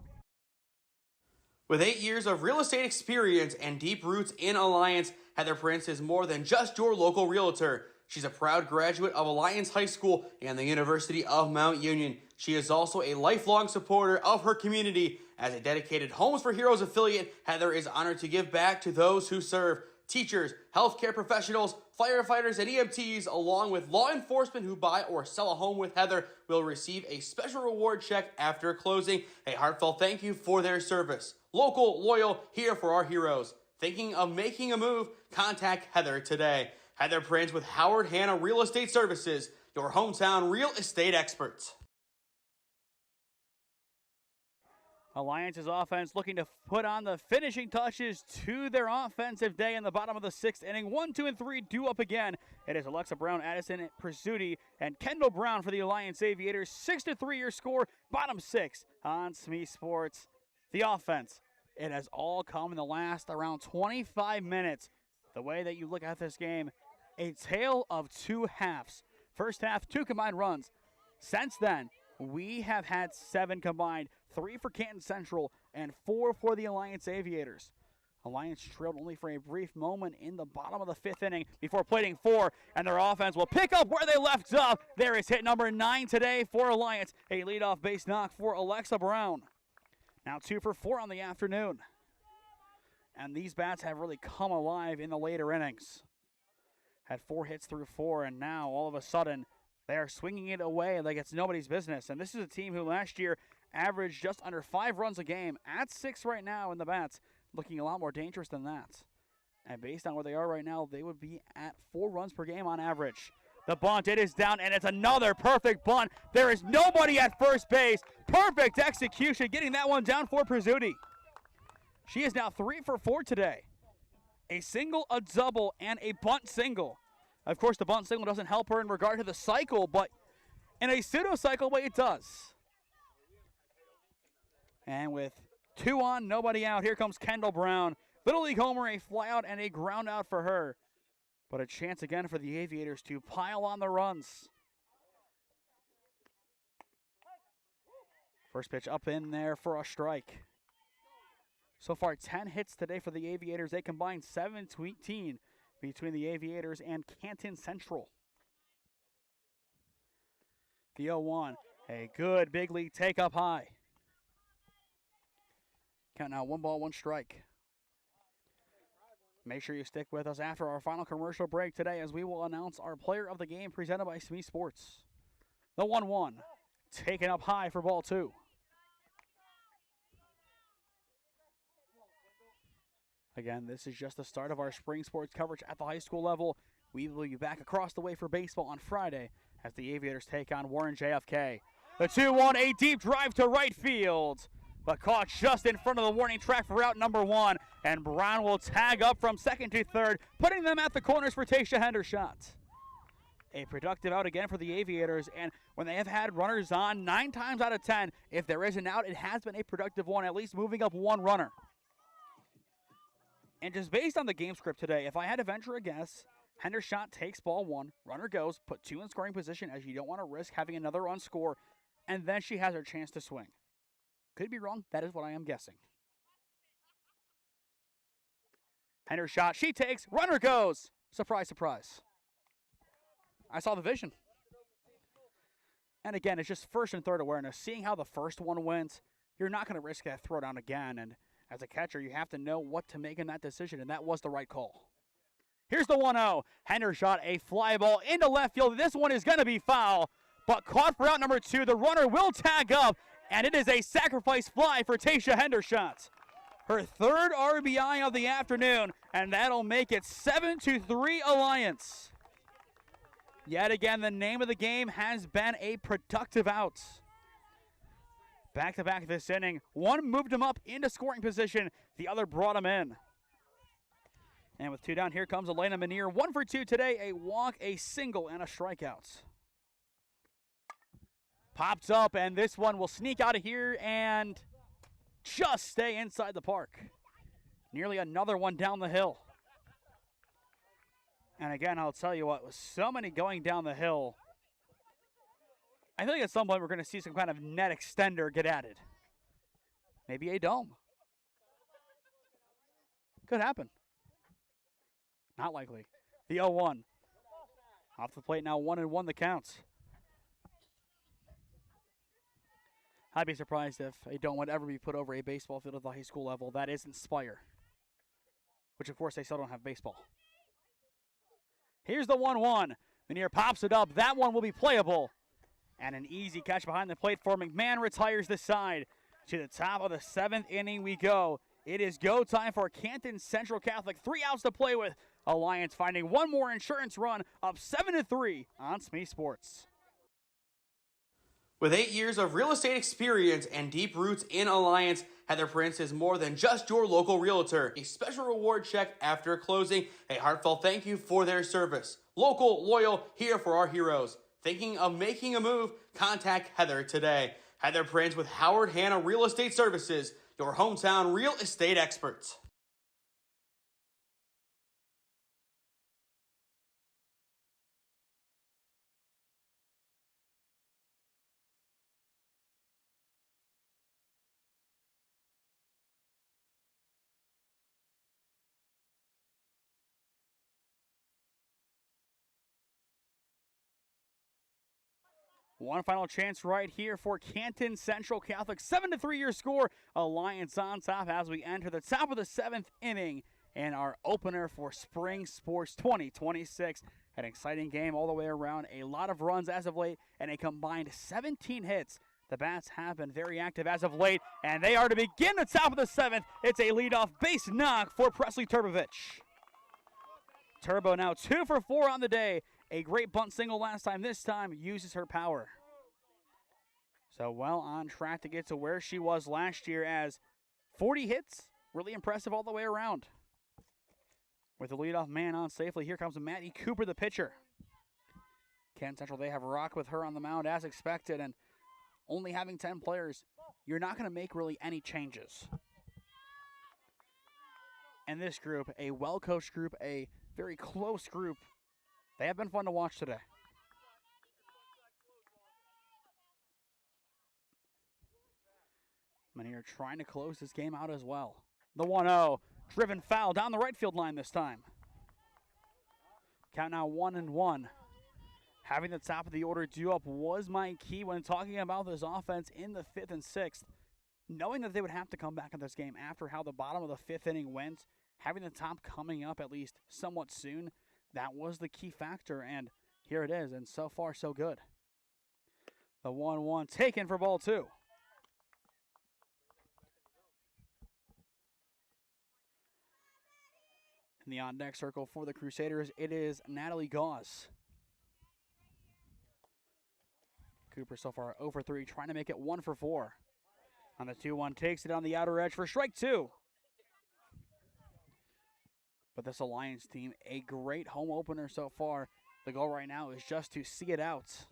With 8 years of real estate experience and deep roots in Alliance, Heather Prince is more than just your local realtor. She's a proud graduate of Alliance High School and the University of Mount Union. She is also a lifelong supporter of her community. As a dedicated Homes for Heroes affiliate, Heather is honored to give back to those who serve. Teachers, healthcare professionals, firefighters, and EMTs, along with law enforcement who buy or sell a home with Heather, will receive a special reward check after closing. A heartfelt thank you for their service. Local, loyal, here for our heroes. Thinking of making a move? Contact Heather today. Heather Prince with Howard Hanna Real Estate Services, your hometown real estate experts. Alliance's offense looking to put on the finishing touches to their offensive day in the bottom of the 6th inning. 1, 2, and 3 due up again. It is Alexa Brown, Addison Pursuti, and Kendall Brown for the Alliance Aviators. 6-3 your score, bottom 6 on SmeeSports. The offense, it has all come in the last around 25 minutes. The way that you look at this game, a tale of two halves. First half, 2 combined runs. Since then, we have had 7 combined, 3 for Canton Central and 4 for the Alliance Aviators. Alliance trailed only for a brief moment in the bottom of the 5th inning before plating 4, and their offense will pick up where they left off. There is hit number 9 today for Alliance, a leadoff base knock for Alexa Brown. Now 2 for 4 on the afternoon. And these bats have really come alive in the later innings. Had 4 hits through 4, and now all of a sudden they are swinging it away like it's nobody's business. And this is a team who last year averaged just under 5 runs a game. At 6 right now in the bats, looking a lot more dangerous than that. And based on where they are right now, they would be at 4 runs per game on average. The bunt, it is down, and it's another perfect bunt. There is nobody at first base. Perfect execution, getting that one down for Pursuti. She is now 3 for 4 today. A single, a double, and a bunt single. Of course, the bunt single doesn't help her in regard to the cycle, but in a pseudo-cycle way, it does. And with 2 on, nobody out, here comes Kendall Brown. Little League homer, a fly out, and a ground out for her. But a chance again for the Aviators to pile on the runs. First pitch up in there for a strike. So far, 10 hits today for the Aviators. They combined 17 between the Aviators and Canton Central. The 0-1, a good big league take up high. Count now, 1 ball, 1 strike. Make sure you stick with us after our final commercial break today as we will announce our player of the game presented by SmeeSports. The 1-1, taken up high for ball 2. Again, this is just the start of our spring sports coverage at the high school level. We will be back across the way for baseball on Friday as the Aviators take on Warren JFK. The 2-1, a deep drive to right field, but caught just in front of the warning track for out number 1. And Brown will tag up from second to third, putting them at the corners for Tasha Hendershot. A productive out again for the Aviators, and when they have had runners on 9 times out of 10, if there is an out, it has been a productive one, at least moving up 1 runner. And just based on the game script today, if I had to venture a guess, Hendershot takes ball 1, runner goes, put 2 in scoring position as you don't want to risk having another run score, and then she has her chance to swing. Could be wrong, that is what I am guessing. Hendershot, she takes, runner goes. Surprise, surprise. I saw the vision. And again, it's just first and third awareness. Seeing how the first one went, you're not going to risk that throw down again. And as a catcher, you have to know what to make in that decision, and that was the right call. Here's the 1-0. Hendershot, a fly ball into left field. This one is going to be foul, but caught for out number 2. The runner will tag up, and it is a sacrifice fly for Tasha Hendershot. Her 3rd RBI of the afternoon, and that'll make it 7-3 Alliance. Yet again, the name of the game has been a productive out. Back-to-back this inning. One moved him up into scoring position. The other brought him in. And with 2 down, here comes Elena Manier. 1 for 2 today. A walk, a single, and a strikeout. Pops up, and this one will sneak out of here and just stay inside the park. Nearly another one down the hill. And again, I'll tell you what, with so many going down the hill, I think at some point we're going to see some kind of net extender get added. Maybe a dome. Could happen. Not likely. The 0-1. Off the plate now, 1-1 the counts. I'd be surprised if a dome would ever be put over a baseball field at the high school level. That is Inspire, which of course they still don't have baseball. Here's the 1-1. Menier pops it up. That one will be playable. And an easy catch behind the plate for McMahon retires the side. To the top of the 7th inning we go. It is go time for Canton Central Catholic. 3 outs to play with. Alliance finding one more insurance run, up 7-3 on SmeeSports. With 8 years of real estate experience and deep roots in Alliance, Heather Prince is more than just your local realtor. A special reward check after closing, a heartfelt thank you for their service. Local, loyal, here for our heroes. Thinking of making a move? Contact Heather today. Heather Prince with Howard Hanna Real Estate Services, your hometown real estate experts. One final chance right here for Canton Central Catholic. 7-3 your score. Alliance on top as we enter the top of the 7th inning and our opener for Spring Sports 2026. An exciting game all the way around. A lot of runs as of late and a combined 17 hits. The Bats have been very active as of late, and they are to begin the top of the 7th. It's a leadoff base knock for Presley Turbovich. Turbo now 2 for 4 on the day. A great bunt single last time. This time uses her power. So well on track to get to where she was last year as 40 hits. Really impressive all the way around. With the leadoff man on safely, here comes Maddie Cooper, the pitcher. Canton Central, they have rocked with her on the mound as expected, and only having 10 players, you're not going to make really any changes. And this group, a well-coached group, a very close group, they have been fun to watch today. Menier trying to close this game out as well. The 1-0, driven foul down the right field line this time. Count now 1-1. Having the top of the order due up was my key when talking about this offense in the 5th and 6th. Knowing that they would have to come back in this game after how the bottom of the 5th inning went, having the top coming up at least somewhat soon, that was the key factor, and here it is, and so far so good. The 1-1 taken for ball 2. In the on-deck circle for the Crusaders, it is Natalie Gauze. Cooper so far 0 for 3, trying to make it 1 for 4. On the 2-1, takes it on the outer edge for strike 2. But this Alliance team, a great home opener so far. The goal right now is just to see it out.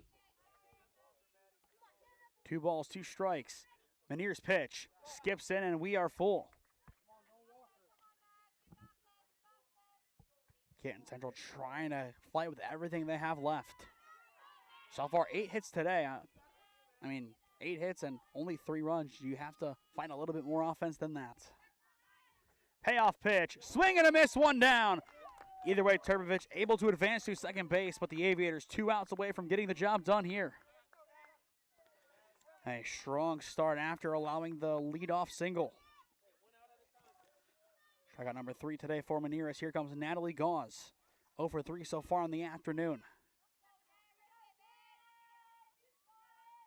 2 balls, 2 strikes. Menier's pitch skips in, and we are full. Canton Central trying to fight with everything they have left. So far, 8 hits today. 8 hits and only 3 runs. You have to find a little bit more offense than that. Payoff pitch, swing and a miss, 1 down. Either way, Turbovich able to advance to second base, but the Aviators 2 outs away from getting the job done here. A strong start after allowing the leadoff single. Strikeout number 3 today for Menier. Here comes Natalie Gauze. 0 for 3 so far in the afternoon.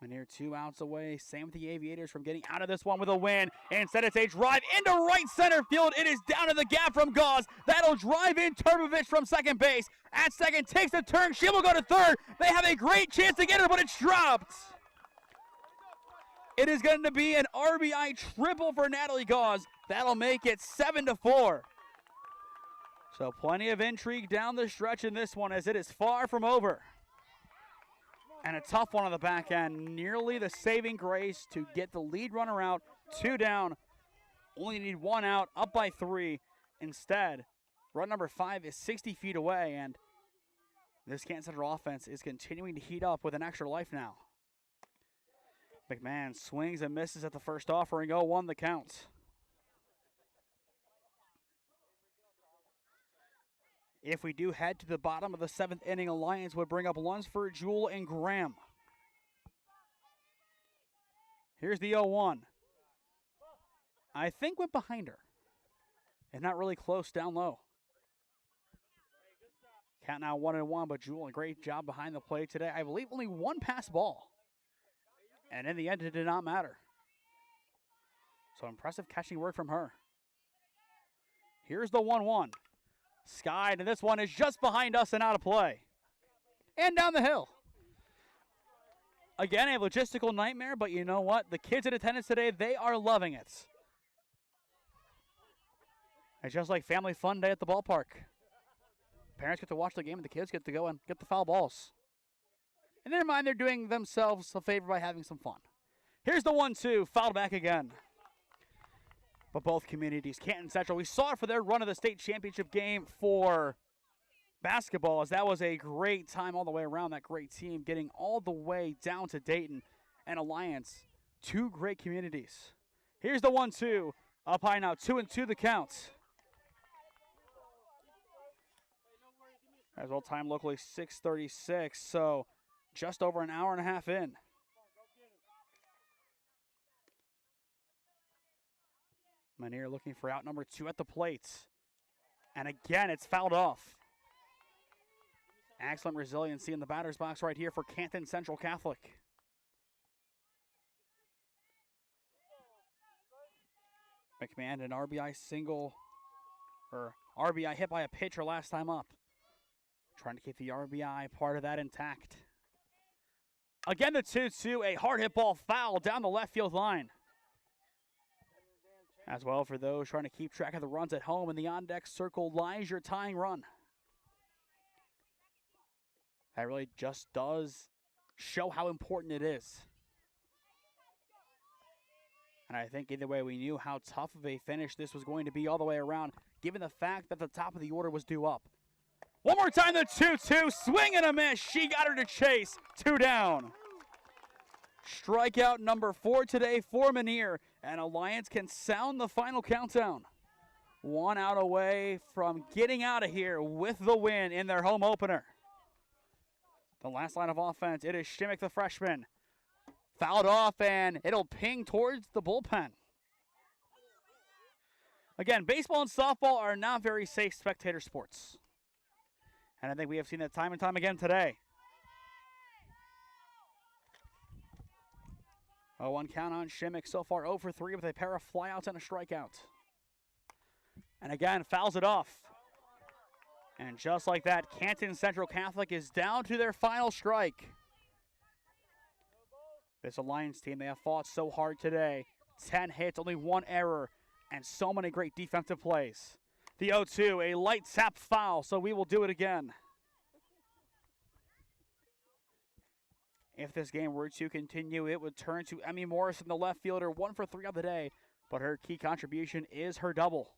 Menier 2 outs away. Same with the Aviators from getting out of this one with a win. Instead, it's a drive into right center field. It is down to the gap from Gauze. That'll drive in Turbovich from second base. At second, takes a turn. She will go to third. They have a great chance to get her, but it's dropped. It is going to be an RBI triple for Natalie Gauze. That'll make it 7-4. So plenty of intrigue down the stretch in this one as it is far from over. And a tough one on the back end. Nearly the saving grace to get the lead runner out. 2 down. Only need 1 out. Up by 3. Instead, run number 5 is 60 feet away. And this Canton Central offense is continuing to heat up with an extra life now. McMahon swings and misses at the first offering. 0-1 the count. If we do head to the bottom of the 7th inning, Alliance would bring up Lunsford, Jewell, and Graham. Here's the 0-1. I think went behind her. And not really close down low. Count now 1-1, but Jewell, a great job behind the plate today. I believe only one pass ball. And in the end, it did not matter. So impressive catching work from her. Here's the 1-1. Skied, and this one is just behind us and out of play. And down the hill. Again, a logistical nightmare, but you know what? The kids in attendance today, they are loving it. It's just like family fun day at the ballpark. Parents get to watch the game, and the kids get to go and get the foul balls. And never mind, they're doing themselves a favor by having some fun. Here's the 1-2, fouled back again. But both communities, Canton Central, we saw it for their run of the state championship game for basketball, as that was a great time all the way around, that great team getting all the way down to Dayton and Alliance. Two great communities. Here's the 1-2, up high now, 2-2 the count. As well, time locally 6:36, so just over an hour and a half in. Manier looking for out number 2 at the plate. And again, it's fouled off. Excellent resiliency in the batter's box right here for Canton Central Catholic. McMahon, an RBI single, or RBI hit by a pitcher last time up. Trying to keep the RBI part of that intact. Again, the 2-2, a hard hit ball foul down the left field line. As well, for those trying to keep track of the runs at home, in the on-deck circle lies your tying run. That really just does show how important it is. And I think either way, we knew how tough of a finish this was going to be all the way around, given the fact that the top of the order was due up. One more time, the 2-2, swing and a miss. She got her to chase, 2 down. Strikeout number 4 today for Manier, and Alliance can sound the final countdown. 1 out away from getting out of here with the win in their home opener. The last line of offense, it is Shimmick, the freshman. Fouled off, and it'll ping towards the bullpen. Again, baseball and softball are not very safe spectator sports. And I think we have seen that time and time again today. 0-1 count on Shimmick. So far 0 for 3 with a pair of flyouts and a strikeout. And again, fouls it off. And just like that, Canton Central Catholic is down to their final strike. This Alliance team, they have fought so hard today. 10 hits, only 1 error, and so many great defensive plays. The 0-2, a light tap foul, so we will do it again. If this game were to continue, it would turn to Emmy Morrison, the left fielder, 1 for 3 on the day, but her key contribution is her double.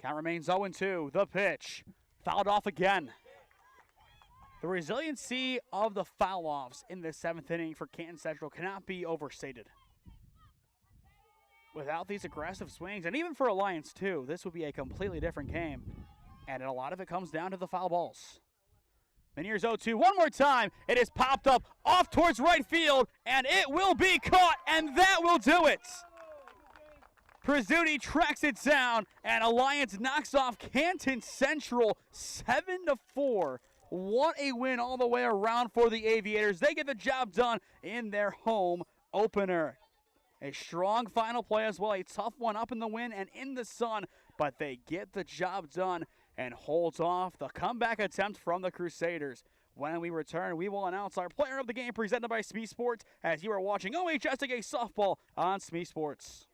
Count remains 0-2, the pitch, fouled off again. The resiliency of the foul-offs in the 7th inning for Canton Central cannot be overstated. Without these aggressive swings, and even for Alliance too, this would be a completely different game. And a lot of it comes down to the foul balls. Manier's 0-2, one more time. It is popped up off towards right field, and it will be caught, and that will do it. Prizzuti tracks it down, and Alliance knocks off Canton Central 7-4. What a win all the way around for the Aviators. They get the job done in their home opener. A strong final play as well, a tough one up in the wind and in the sun, but they get the job done and holds off the comeback attempt from the Crusaders. When we return, we will announce our player of the game presented by SmeeSports as you are watching OHSAA softball on SmeeSports.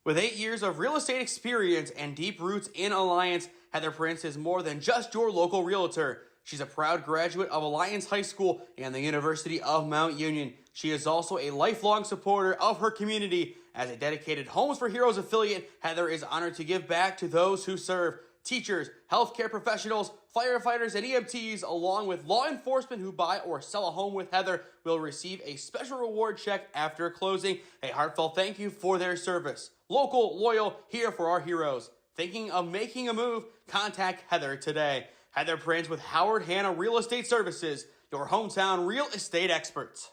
With 8 years of real estate experience and deep roots in Alliance, Heather Prince is more than just your local realtor. She's a proud graduate of Alliance High School and the University of Mount Union. She is also a lifelong supporter of her community. As a dedicated Homes for Heroes affiliate, Heather is honored to give back to those who serve. Teachers, healthcare professionals, firefighters, and EMTs, along with law enforcement who buy or sell a home with Heather, will receive a special reward check after closing. A heartfelt thank you for their service. Local, loyal, here for our heroes. Thinking of making a move? Contact Heather today. Heather Prince with Howard Hanna Real Estate Services, your hometown real estate experts.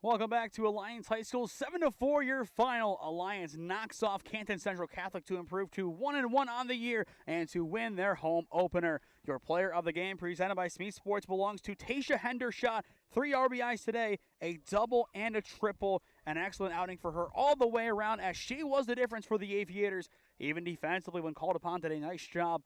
Welcome back to Alliance High School's 7-4 year final. Alliance knocks off Canton Central Catholic to improve to 1-1 on the year and to win their home opener. Your player of the game, presented by SmeeSports, belongs to Tasha Hendershot. 3 RBIs today, a double and a triple. An excellent outing for her all the way around, as she was the difference for the Aviators, even defensively when called upon today. Nice job.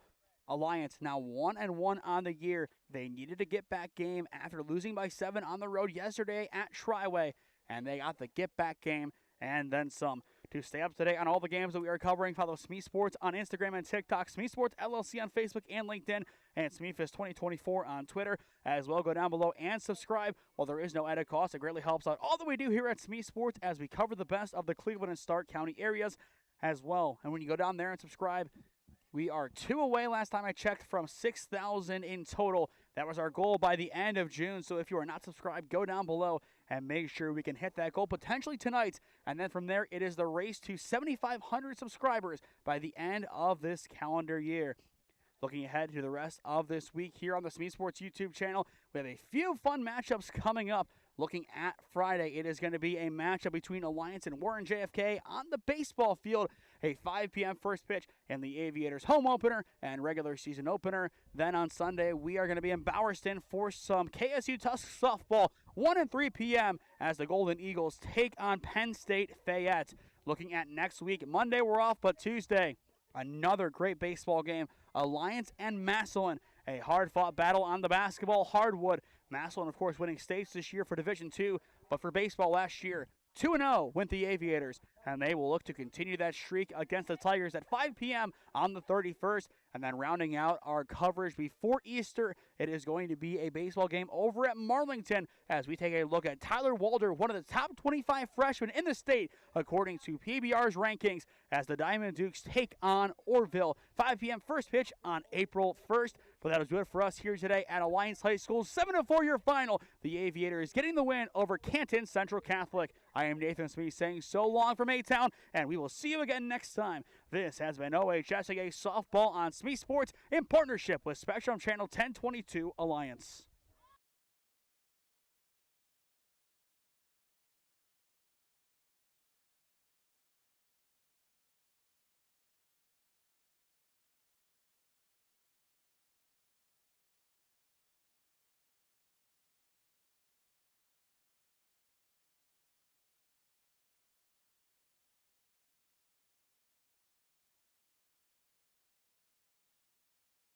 Alliance now 1-1 on the year. They needed a get-back game after losing by 7 on the road yesterday at Triway, and they got the get-back game and then some. To stay up to date on all the games that we are covering, follow SmeeSports on Instagram and TikTok, SmeeSports LLC on Facebook and LinkedIn, and SmeeFist 2024 on Twitter. As well, go down below and subscribe. While there is no added cost, it greatly helps out all that we do here at SmeeSports as we cover the best of the Cleveland and Stark County areas as well. And when you go down there and subscribe, we are 2 away last time I checked from 6,000 in total. That was our goal by the end of June. So if you are not subscribed, go down below and make sure we can hit that goal potentially tonight. And then from there, it is the race to 7,500 subscribers by the end of this calendar year. Looking ahead to the rest of this week here on the SmeeSports YouTube channel, we have a few fun matchups coming up. Looking at Friday, it is going to be a matchup between Alliance and Warren JFK on the baseball field. A 5 p.m. first pitch in the Aviators home opener and regular season opener. Then on Sunday, we are going to be in Bowerston for some KSU Tusk softball. 1 and 3 p.m. as the Golden Eagles take on Penn State Fayette. Looking at next week, Monday we're off, but Tuesday, another great baseball game. Alliance and Massillon, a hard-fought battle on the basketball hardwood. Massillon, of course, winning states this year for Division II, but for baseball last year, 2-0 went the Aviators, and they will look to continue that streak against the Tigers at 5 p.m. on the 31st. And then rounding out our coverage before Easter, it is going to be a baseball game over at Marlington as we take a look at Tyler Walder, one of the top 25 freshmen in the state, according to PBR's rankings, as the Diamond Dukes take on Orville. 5 p.m. first pitch on April 1st. But that was good for us here today at Alliance High School's 7-4 year final. The Aviators getting the win over Canton Central Catholic. I am Nathan Smee saying so long from A-Town, and we will see you again next time. This has been OHSAA Softball on SmeeSports in partnership with Spectrum Channel 1022 Alliance.